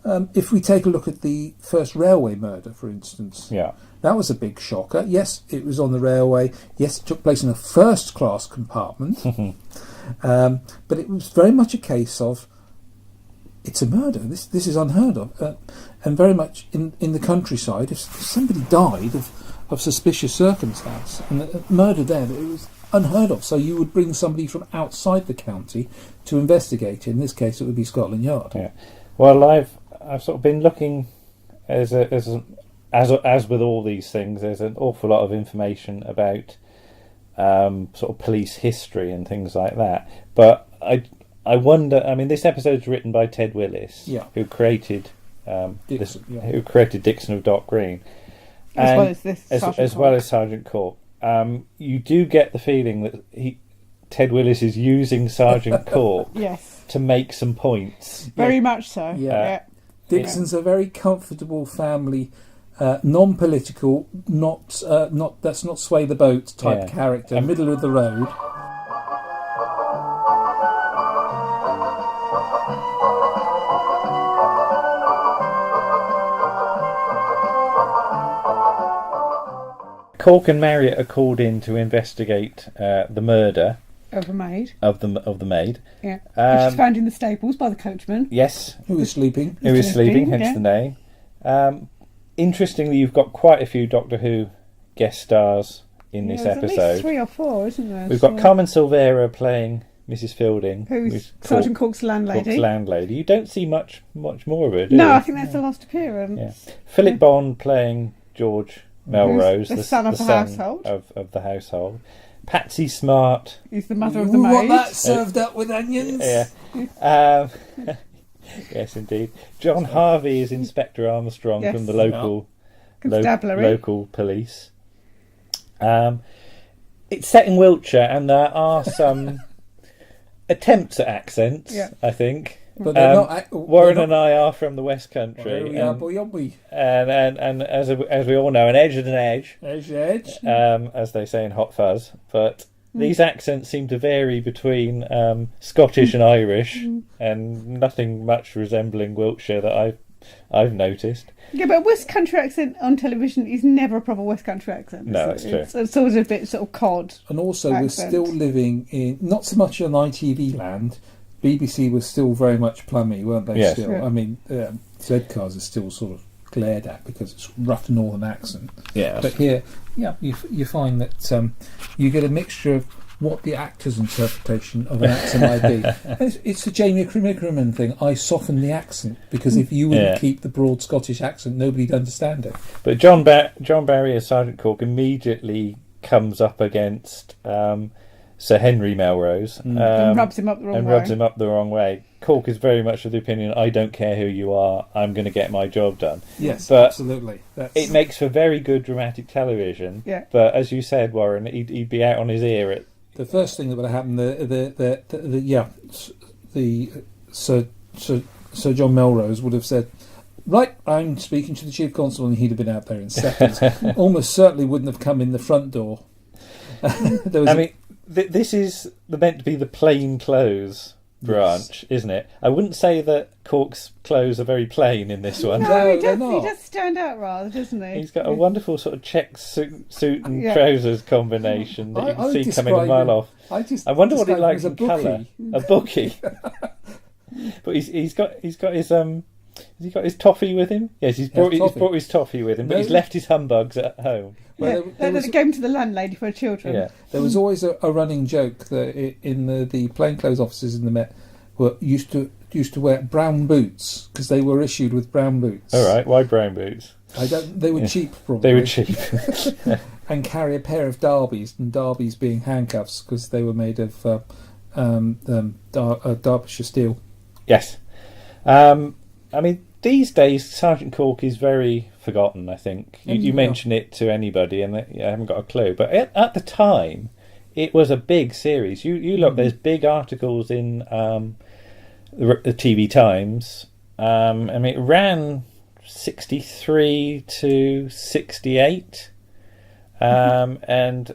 If we take a look at the first railway murder, for instance, that was a big shocker. Yes, it was on the railway. Yes, it took place in a first-class compartment. But it was very much a case of, it's a murder. This is unheard of. And very much in the countryside, if somebody died of suspicious circumstance, and a murder there, it was unheard of. So you would bring somebody from outside the county to investigate it. In this case, it would be Scotland Yard. Yeah. Well, I've sort of been looking as with all these things. There's an awful lot of information about sort of police history and things like that. But I wonder. I mean, this episode's written by Ted Willis, who created who created Dixon of Dock Green, as well as this, as well as Sergeant Cork. You do get the feeling that Ted Willis is using Sergeant Cork to make some points. Very much so. Dixon's a very comfortable family, non-political, not that's not sway the boat type character, middle of the road. Cork and Marriott are called in to investigate the murder of a maid. Of the maid. Yeah. Which is found in the stables by the coachman. Yes. Who is sleeping. Hence the name. Interestingly, you've got quite a few Doctor Who guest stars in this episode. At least 3 or 4, isn't there? We've got Carmen Silvera playing Mrs. Fielding, who's Sergeant Cork's landlady. You don't see much more of her, do you? No, I think that's the last appearance. Yeah. Philip Bond playing George Melrose, the son of the household. Of the household. Patsy Smart. He's the mother of the maid. Want that served up with onions? Yeah. Yes, indeed. John Harvey is Inspector Armstrong from the local police. It's set in Wiltshire, and there are some attempts at accents, I think. But they're not. Warren and I are from the West Country. And as we all know, an edge is an edge. Edge. As they say in Hot Fuzz. But these accents seem to vary between Scottish and Irish, and nothing much resembling Wiltshire that I've noticed. Yeah, but a West Country accent on television is never a proper West Country accent. No, that's true. It's always a bit sort of cod. And also, we're still living in not so much an ITV land. BBC was still very much plummy, weren't they? Yes. Still, Yeah. I mean, Z-Cars is still sort of glared at because it's rough northern accent. Yeah. But here, you find that you get a mixture of what the actor's interpretation of an accent might be. It's the Jamie Crimmerman thing. I soften the accent because if you wouldn't keep the broad Scottish accent, nobody'd understand it. But John Barry as Sergeant Cork immediately comes up against Sir Henry Melrose and rubs him up the wrong way. Cork is very much of the opinion, I don't care who you are, I'm going to get my job done. Yes, but absolutely. It makes for very good dramatic television. Yeah. But as you said, Warren, he'd be out on his ear at the first thing that would happen. Sir John Melrose would have said, "Right, I'm speaking to the Chief Constable," and he'd have been out there in seconds. Almost certainly wouldn't have come in the front door. This is meant to be the plain clothes branch, isn't it? I wouldn't say that Cork's clothes are very plain in this one. No, he does stand out rather, doesn't he? He's got a wonderful sort of check suit and trousers combination that you can see coming a mile off. I wonder what he likes in colour. A bookie. But he's got his he got his toffee with him? Yes, he's brought his toffee with him, but No. he's left his humbugs at home. Well, They gave him to the landlady for her children. Yeah. There was always a running joke that in the plainclothes officers in the Met used to wear brown boots because they were issued with brown boots. All right, why brown boots? They were cheap, probably. They were cheap. And carry a pair of derbies, and derbies being handcuffs because they were made of Derbyshire steel. Yes. I mean, these days, Sergeant Cork is very forgotten, I think. You mention it to anybody and they haven't got a clue. But at the time, it was a big series. You look, there's big articles in the TV Times. I mean, it ran 63 to 68. And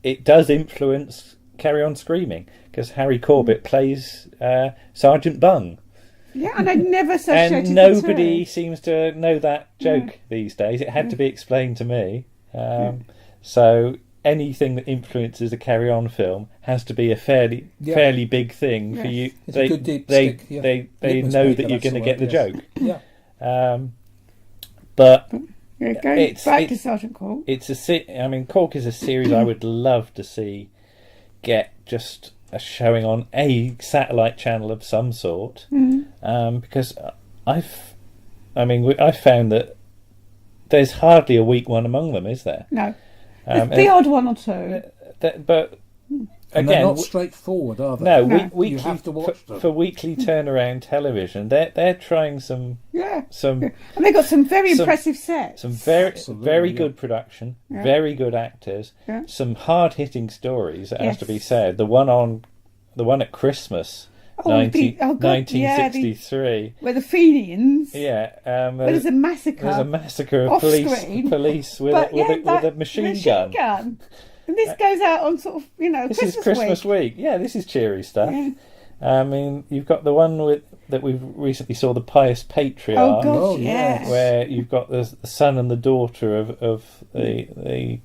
it does influence Carry On Screaming because Harry Corbett plays Sergeant Bung. Yeah, and I never associated and nobody seems to know that joke these days. It had to be explained to me. So anything that influences a Carry On film has to be a fairly big thing for you. It's a good deep stick. They know that you're going to get the joke. Yeah. But going back to Sergeant Cork. I mean, Cork is a series I would love to see get just a showing on a satellite channel of some sort, because I found that there's hardly a weak one among them, is there? No, the odd one or two. But and again, they're not straightforward, are they? No, Weekly, you have to watch them. For weekly turnaround television. They're trying some, and they got some very impressive sets, some very good production, very good actors, some hard hitting stories. That has to be said. The one at Christmas. 1963, where the Fenians, where there's a massacre. There's a massacre of police with a machine gun. And this goes out on sort of, this is Christmas week. Yeah, this is cheery stuff. Yeah. I mean, you've got the one that we recently saw, the Pious Patriarch. Oh, God, yes. Where you've got the son and the daughter of the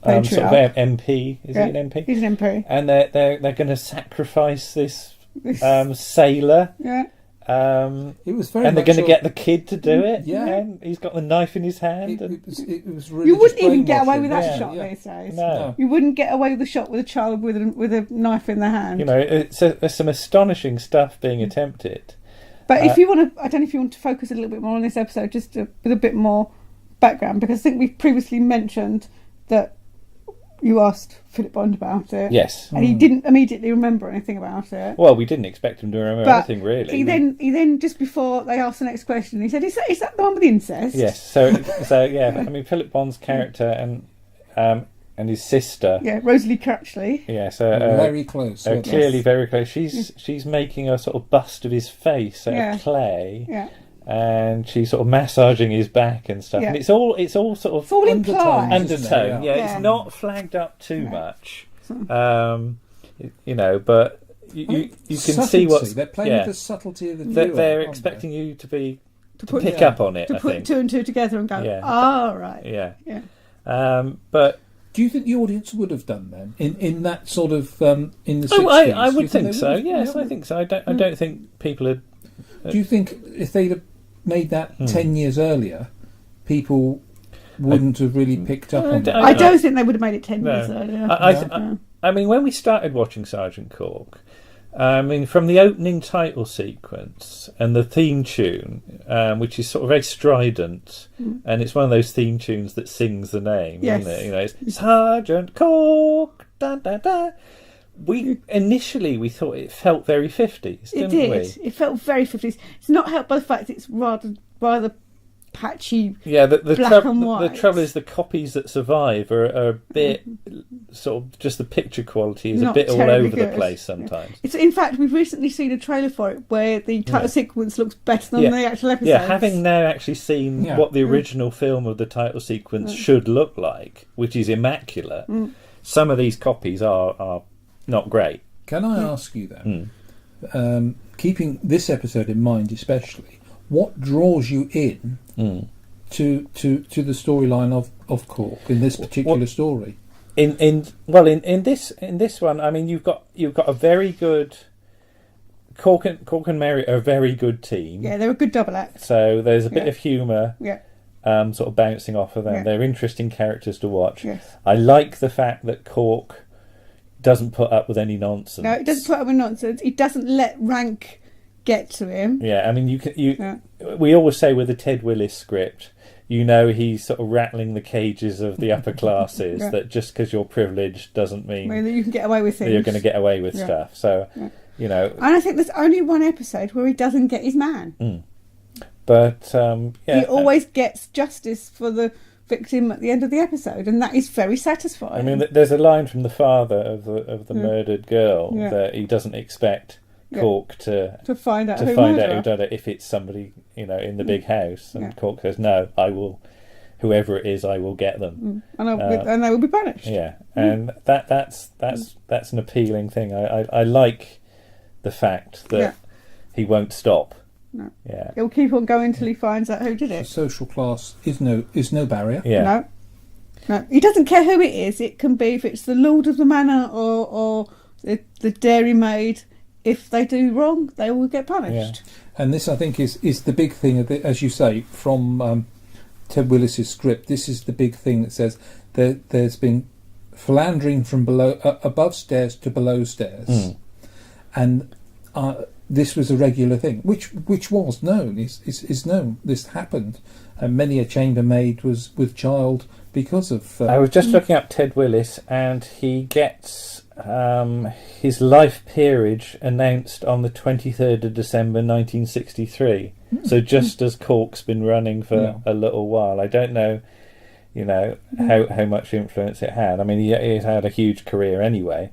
sort of MP. Is he an MP? He's an MP. And they're going to sacrifice this sailor. Yeah. It was very. And they're going to get the kid to do it. Yeah. And he's got the knife in his hand. It was really. You wouldn't even get away with that shot these days. No. You wouldn't get away with the shot with a child with a knife in their hand. There's some astonishing stuff being attempted. But if you want to, I don't know if you want to focus a little bit more on this episode, just with a bit more background, because I think we've previously mentioned that you asked Philip Bond about it. Yes. And he didn't immediately remember anything about it. Well, we didn't expect him to remember anything, really. He then, just before they asked the next question, he said, is that the one with the incest? Yes. So yeah, I mean, Philip Bond's character and his sister. Yeah, Rosalie Crutchley. Yeah, so very close. Clearly very close. She's making a sort of bust of his face out of clay. Yeah. And she's sort of massaging his back and stuff, and it's all sort of it's all implied. Undertone. It's not flagged up too much, but you can see what's they're playing with the subtlety of the viewer. They're expecting you to pick up on it. To put two and two together and go, right. Yeah. But do you think the audience would have done then in that sort of in the 60s? I would think so. Yes, I think so. I don't think people had. Do you think if they'd have made that 10 years earlier, people wouldn't have really picked up on that? I don't think they would have made it 10 years earlier. I mean, when we started watching Sergeant Cork, I mean, from the opening title sequence and the theme tune, which is sort of very strident, and it's one of those theme tunes that sings the name, isn't it? It's Sergeant Cork, da da da. We thought it felt very 50s, didn't we? It felt very 50s. It's not helped by the fact it's rather patchy. Yeah, the black and white. The trouble is the copies that survive are a bit sort of just the picture quality is not a bit all over the place sometimes. It's in fact we've recently seen a trailer for it where the title sequence looks better than the actual episode. Yeah, having now actually seen what the original film of the title sequence should look like, which is immaculate. Some of these copies are not great. Can I ask you then, keeping this episode in mind especially, what draws you in to the storyline of Cork in this particular story? In this one, I mean, you've got a very good Cork and Mary are a very good team. Yeah, they're a good double act. So there's a bit of humour. Yeah. Sort of bouncing off of them. Yeah. They're interesting characters to watch. Yes. I like the fact that Cork doesn't put up with any nonsense. No, he doesn't put up with nonsense. He doesn't let rank get to him. Yeah, I mean, we always say with the Ted Willis script, he's sort of rattling the cages of the upper classes, that just because you're privileged doesn't mean that you can get away with things. That you're going to get away with stuff. So, And I think there's only one episode where he doesn't get his man. But, he always gets justice for the victim at the end of the episode, and that is very satisfying. I mean, there's a line from the father of the murdered girl that he doesn't expect Cork to find out who done it if it's somebody in the big house, and Cork says, "No, I will. Whoever it is, I will get them, and they will be punished." Yeah, and that's an appealing thing. I like the fact that he won't stop. No. Yeah. He'll keep on going until he finds out who did it. The social class is no barrier. Yeah. No. He doesn't care who it is. It can be if it's the lord of the manor or the dairymaid. If they do wrong, they will get punished. Yeah. And this, I think, is the big thing, as you say, from Ted Willis's script. This is the big thing that says there's been philandering from above stairs to below stairs, and this was a regular thing, which was known, is known. This happened, and many a chambermaid was with child because of... I was just looking up Ted Willis, and he gets his life peerage announced on the 23rd of December 1963. So just as Cork's been running for a little while. I don't know, how much influence it had. I mean, he's had a huge career anyway,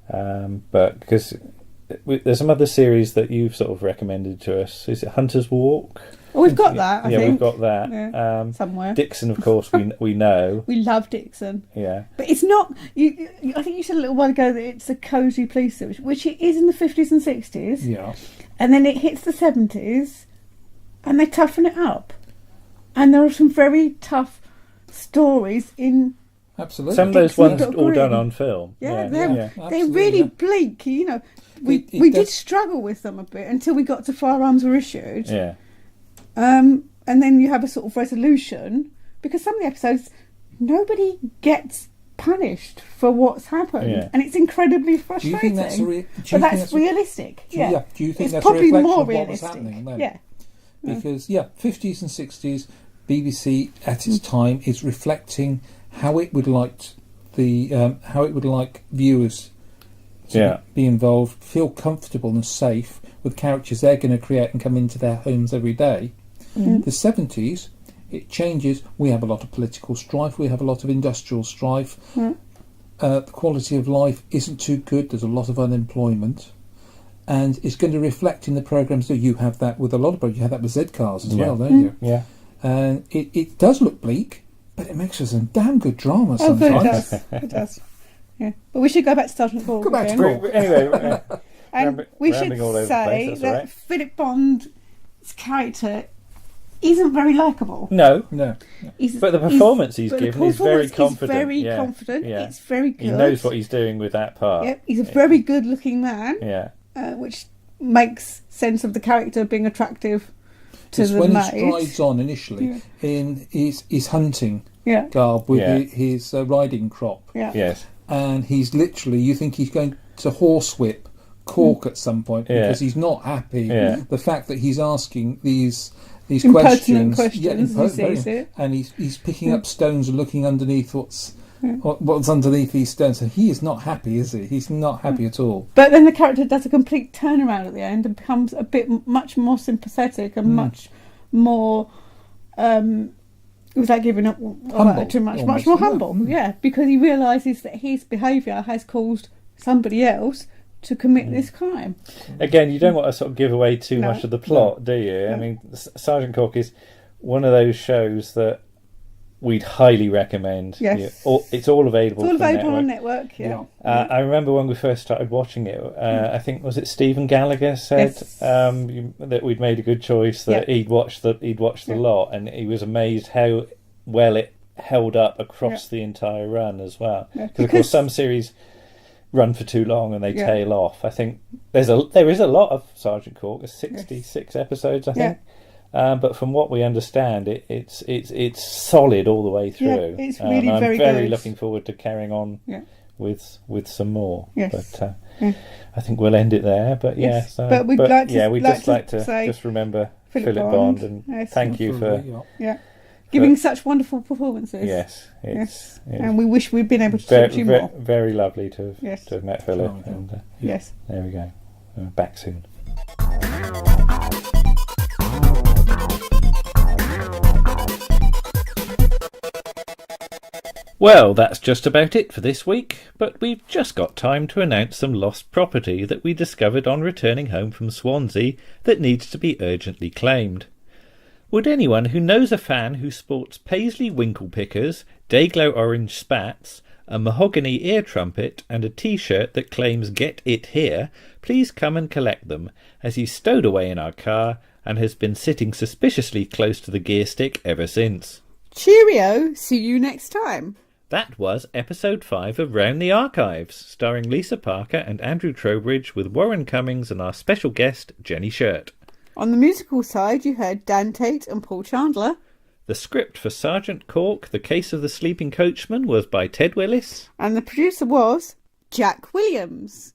but because... There's some other series that you've sort of recommended to us. Is it Hunter's Walk? Oh, we've got that, I think. Yeah, we've got that. Yeah, somewhere. Dixon, of course, we know. We love Dixon. Yeah. But it's not... I think you said a little while ago that it's a cosy police series, which it is in the 50s and 60s. Yeah. And then it hits the 70s, and they toughen it up. And there are some very tough stories in... Absolutely. Some of those ones all done on film. Yeah, they're really bleak, We did struggle with them a bit until we got to Firearms Were Issued. Yeah. And then you have a sort of resolution, because some of the episodes, nobody gets punished for what's happened, and it's incredibly frustrating. Do you think that's realistic? Do you think it's that's probably a reflection more of what was realistic. happening then? Yeah. Because 50s and 60s, BBC at its time is reflecting how it would like viewers to be involved, feel comfortable and safe with characters they're going to create and come into their homes every day. The 70s, it changes. We have a lot of political strife. We have a lot of industrial strife. The quality of life isn't too good. There's a lot of unemployment, and it's going to reflect in the programmes that you have that with a lot of programs. You have that with Z-Cars as well, don't you? Yeah. And it does look bleak, but it makes for some damn good drama sometimes. It does. Yeah. But we should go back to Sergeant Cork. Go back to Cork. Anyway, and we should say that Philip Bond's character isn't very likeable. No. But the performance he's given is very confident. Very confident. Yeah. It's very good. He knows what he's doing with that part. Yeah, he's a very good-looking man. Yeah. Which makes sense of the character being attractive to the when maid. he strides on initially in his hunting Yeah. garb with his riding crop. Yeah. Yes. And he's literally, you think he's going to horsewhip Cork at some point because he's not happy. Yeah. The fact that he's asking these Impertinent questions, as he sees it. and he's picking up stones and looking underneath what's underneath these stones. So he is not happy, is he? He's not happy at all. But then the character does a complete turnaround at the end and becomes much more sympathetic and much more, without giving up too much, much more humble. Yeah, because he realises that his behaviour has caused somebody else to commit this crime. Again, you don't want to sort of give away too much of the plot, do you? I mean, Sergeant Cork is one of those shows that we'd highly recommend. Yes. It's all available. It's all available on network. Yeah. I remember when we first started watching it. I think was it Stephen Gallagher said that we'd made a good choice. That he'd watched the lot, and he was amazed how well it held up across the entire run as well. Because of course some series run for too long and they Yeah. tail off. I think there is a lot of Sergeant Cork. There's 66 episodes, I think. But from what we understand, it's solid all the way through. Yeah, it's really I'm very very good. looking forward to carrying on with some more. Yes. But I think we'll end it there. But Yes. yes, But we'd like to- we'd like just to like to say just remember Philip Philip Bond. Bond, and Yes. thank you for giving such wonderful performances. yes, it's And we wish we'd been able to very, talk to you more. very lovely to Yes. have met Philip. Oh, And Yes. there we go. Back soon. Well, that's just about it for this week, but we've just got time to announce some lost property that we discovered on returning home from Swansea that needs to be urgently claimed. Would anyone who knows a fan who sports paisley winkle pickers, Dayglow orange spats, a mahogany ear trumpet and a t-shirt that claims "Get It Here" please come and collect them, as he's stowed away in our car and has been sitting suspiciously close to the gear stick ever since. Cheerio. See you next time. That was episode 5 of Round the Archives, starring Lisa Parker and Andrew Trowbridge, with Warren Cummings and our special guest, Jenny Shirt. On the musical side, you heard Dan Tate and Paul Chandler. The script for Sergeant Cork, The Case of the Sleeping Coachman, was by Ted Willis. And the producer was Jack Williams.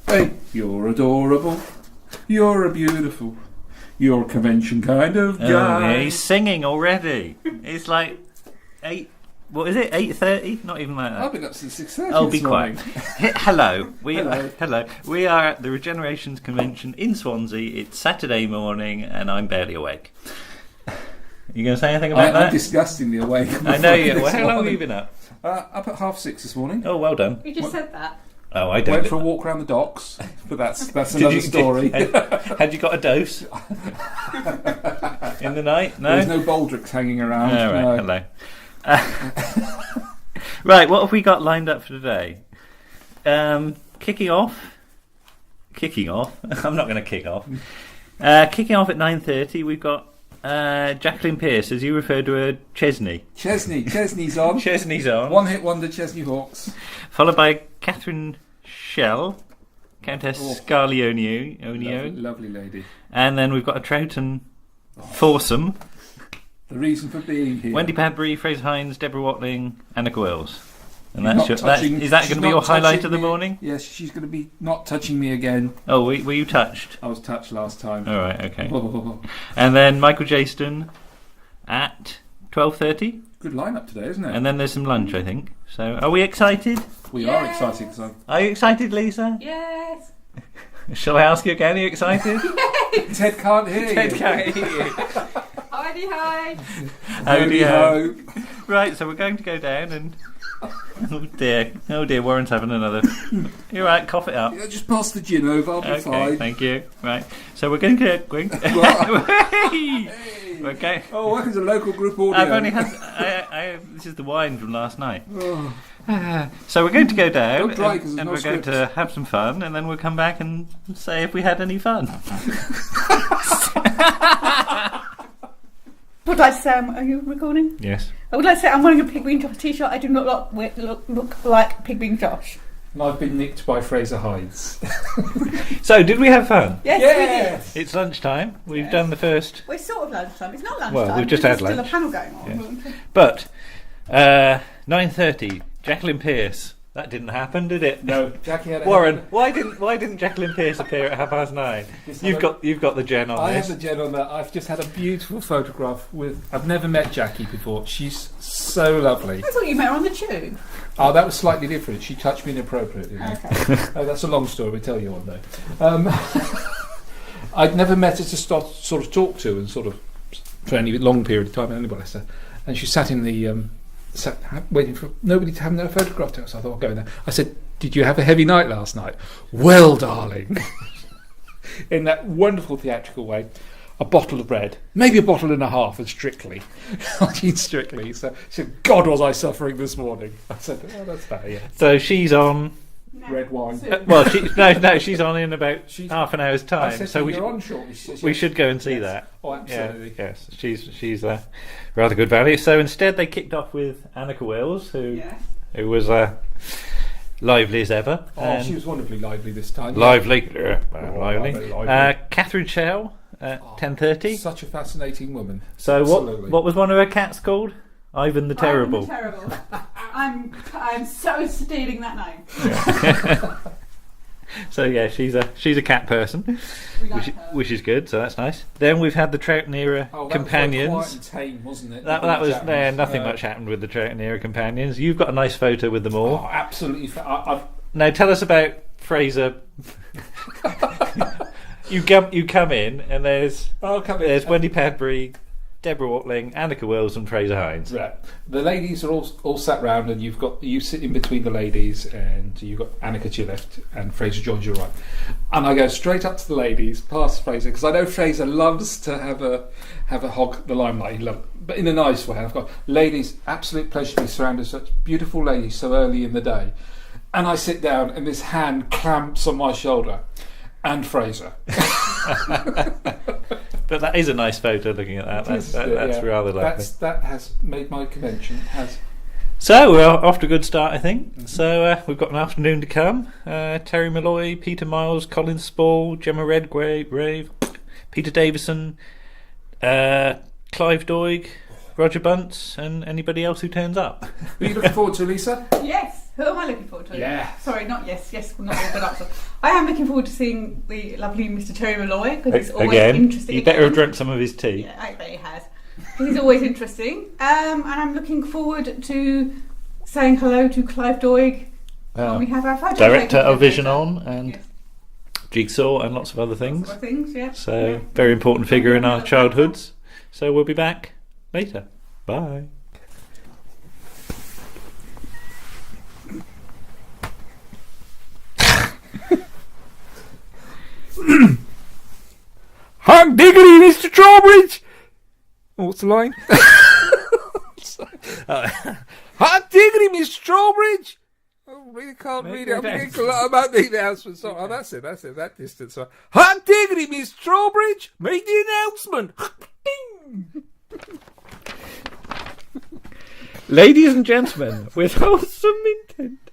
Hey, you're adorable. You're a beautiful. You're a convention kind of guy. he's singing already. It's like 8... What is it? 8:30? Not even like that. I've been up since 6:30 Oh, be this morning. quiet. Hello. Hello. Hello. We are at the Regenerations convention in Swansea. It's Saturday morning and I'm barely awake. You going to say anything about that? I'm disgustingly awake. I know you. Well, how long have you been up? Up at 6:30 this morning. Oh, well done. You just said that. Oh, I don't. Went for a walk around the docks, but that's another story. Had you got a dose in the night? No. There's no baldricks hanging around. Oh, right. No. Hello. Right, what have we got lined up for today? Kicking off. I'm not going to kick off. Kicking off at 9:30, we've got Jacqueline Pearce, as you refer to her, Chesney. Chesney's on. Chesney's on. One-hit wonder, Chesney Hawks. Followed by Catherine Schell, Countess Scarlionio. Lovely lady. And then we've got a Troughton foursome. The reason for being here. Wendy Padbury, Fraser Hines, Deborah Watling, Annika Wells. And Not that's touching- is that she's going to be your not highlight touching of the me. morning? Yes, she's going to be not touching me again. Oh, were you touched? I was touched last time. All right, okay. Oh. And then Michael Jaston at 12:30. Good lineup today, isn't it? And then there's some lunch, I think. So, are we excited? We are excited. So. Are you excited, Lisa? Yes. Shall I ask you again? Are you excited? Ted can't hear Ted you. can't hear you. Howdy hi. Howdy ho. ho. Right, so we're going to go down and... Oh dear, Warren's having another... You're right, cough it up. Yeah, just pass the gin over, I'll be Okay, fine. thank you. Right, so we're going to... Hey. Okay. Oh, welcome to local group audio. I've only had... this is the wine from last night. Oh. So we're going to go down Don't dry 'cause there's and no we're going script. to have some fun, and then we'll come back and say if we had any fun. Would like to say, are you recording? Yes. I would like to say I'm wearing a Pig Bean Josh t-shirt. I do not look like Pig Bean Josh. And I've been nicked by Fraser Hines. So, did we have fun? Yes, Yes. It's lunchtime. We've done the first... we did. We're sort of lunchtime. It's not lunchtime. Well, we've just had There's lunch. still a panel going on. Yeah. But 9:30, Jacqueline Pearce. That didn't happen, did it? No, Jackie had a Warren, why didn't Jacqueline Pearce appear at 9:30? You've got the gen on I this. have the gen on that. I've just had a beautiful photograph with... I've never met Jackie before. She's so lovely. I thought you met her on the tube. Oh, that was slightly different. She touched me inappropriately. Okay. That's a long story. We'll tell you one day. I'd never met her to sort of talk to and sort of for any long period of time. Anybody, and she sat in the waiting for nobody to have no photograph to us. I thought I'll go in there. I said, "Did you have a heavy night last night?" "Well, darling," in that wonderful theatrical way. "A bottle of red, maybe a bottle and a half, and strictly." Strictly. So she said, "God, was I suffering this morning?" I said, "Oh, that's better." Yeah. So she's on. Red wine. She's on in about half an hour's time. I said, so you're on shortly. we should go and see that. Oh, absolutely. Yeah, yes, she's rather good value. So instead, they kicked off with Annika Wills, who was lively as ever. Oh, she was wonderfully lively this time. Lively. Catherine Schell at 10:30. Such a fascinating woman. So what was one of her cats called? Ivan the Terrible. Ivan the Terrible. I'm so stealing that name. So yeah, she's a cat person, which is good. So that's nice. Then we've had the Troughton era companions. Was quite tame, wasn't it? That was nothing much happened with the Troughton era companions. You've got a nice photo with them all. Oh, absolutely. Now tell us about Fraser. You come in and there's Wendy Padbury, Deborah Watling, Annika Wills and Fraser Hines. Right. The ladies are all sat round, and you sit in between the ladies, and you've got Annika to your left and Fraser joins your right. And I go straight up to the ladies, past Fraser, because I know Fraser loves to have a hog the limelight. He loves, but in a nice way. I've got ladies, absolute pleasure to be surrounded with such beautiful ladies so early in the day. And I sit down, and this hand clamps on my shoulder, and Fraser. But that is a nice photo. Looking at that, that's rather lovely. That has made my convention. So we're off to a good start, I think. Mm-hmm. So we've got an afternoon to come. Terry Malloy, Peter Miles, Colin Spall, Gemma Redgrave, Peter Davison, Clive Doig, Roger Bunce, and anybody else who turns up. Are you looking forward to, Lisa? Yes. Who am I looking forward to? Yeah. Sorry, not yes. Yes, not a good answer. I am looking forward to seeing the lovely Mr. Terry Malloy, because it's always interesting. You better have drunk some of his tea. Yeah, I bet he has. He's always interesting. And I'm looking forward to saying hello to Clive Doig when we have our photo. Director of Vision On and Jigsaw and lots of other things. So very important figure in our childhoods. So we'll be back later. Bye. Hot diggity, Mr. Trowbridge! What's the line? Hot diggity, Mr. Trowbridge! I really can't read it. I'm thinking a lot about the announcement. So, that's it, that distance. So, hot diggity, Mr. Trowbridge! Make the announcement! Ladies and gentlemen, with wholesome intent.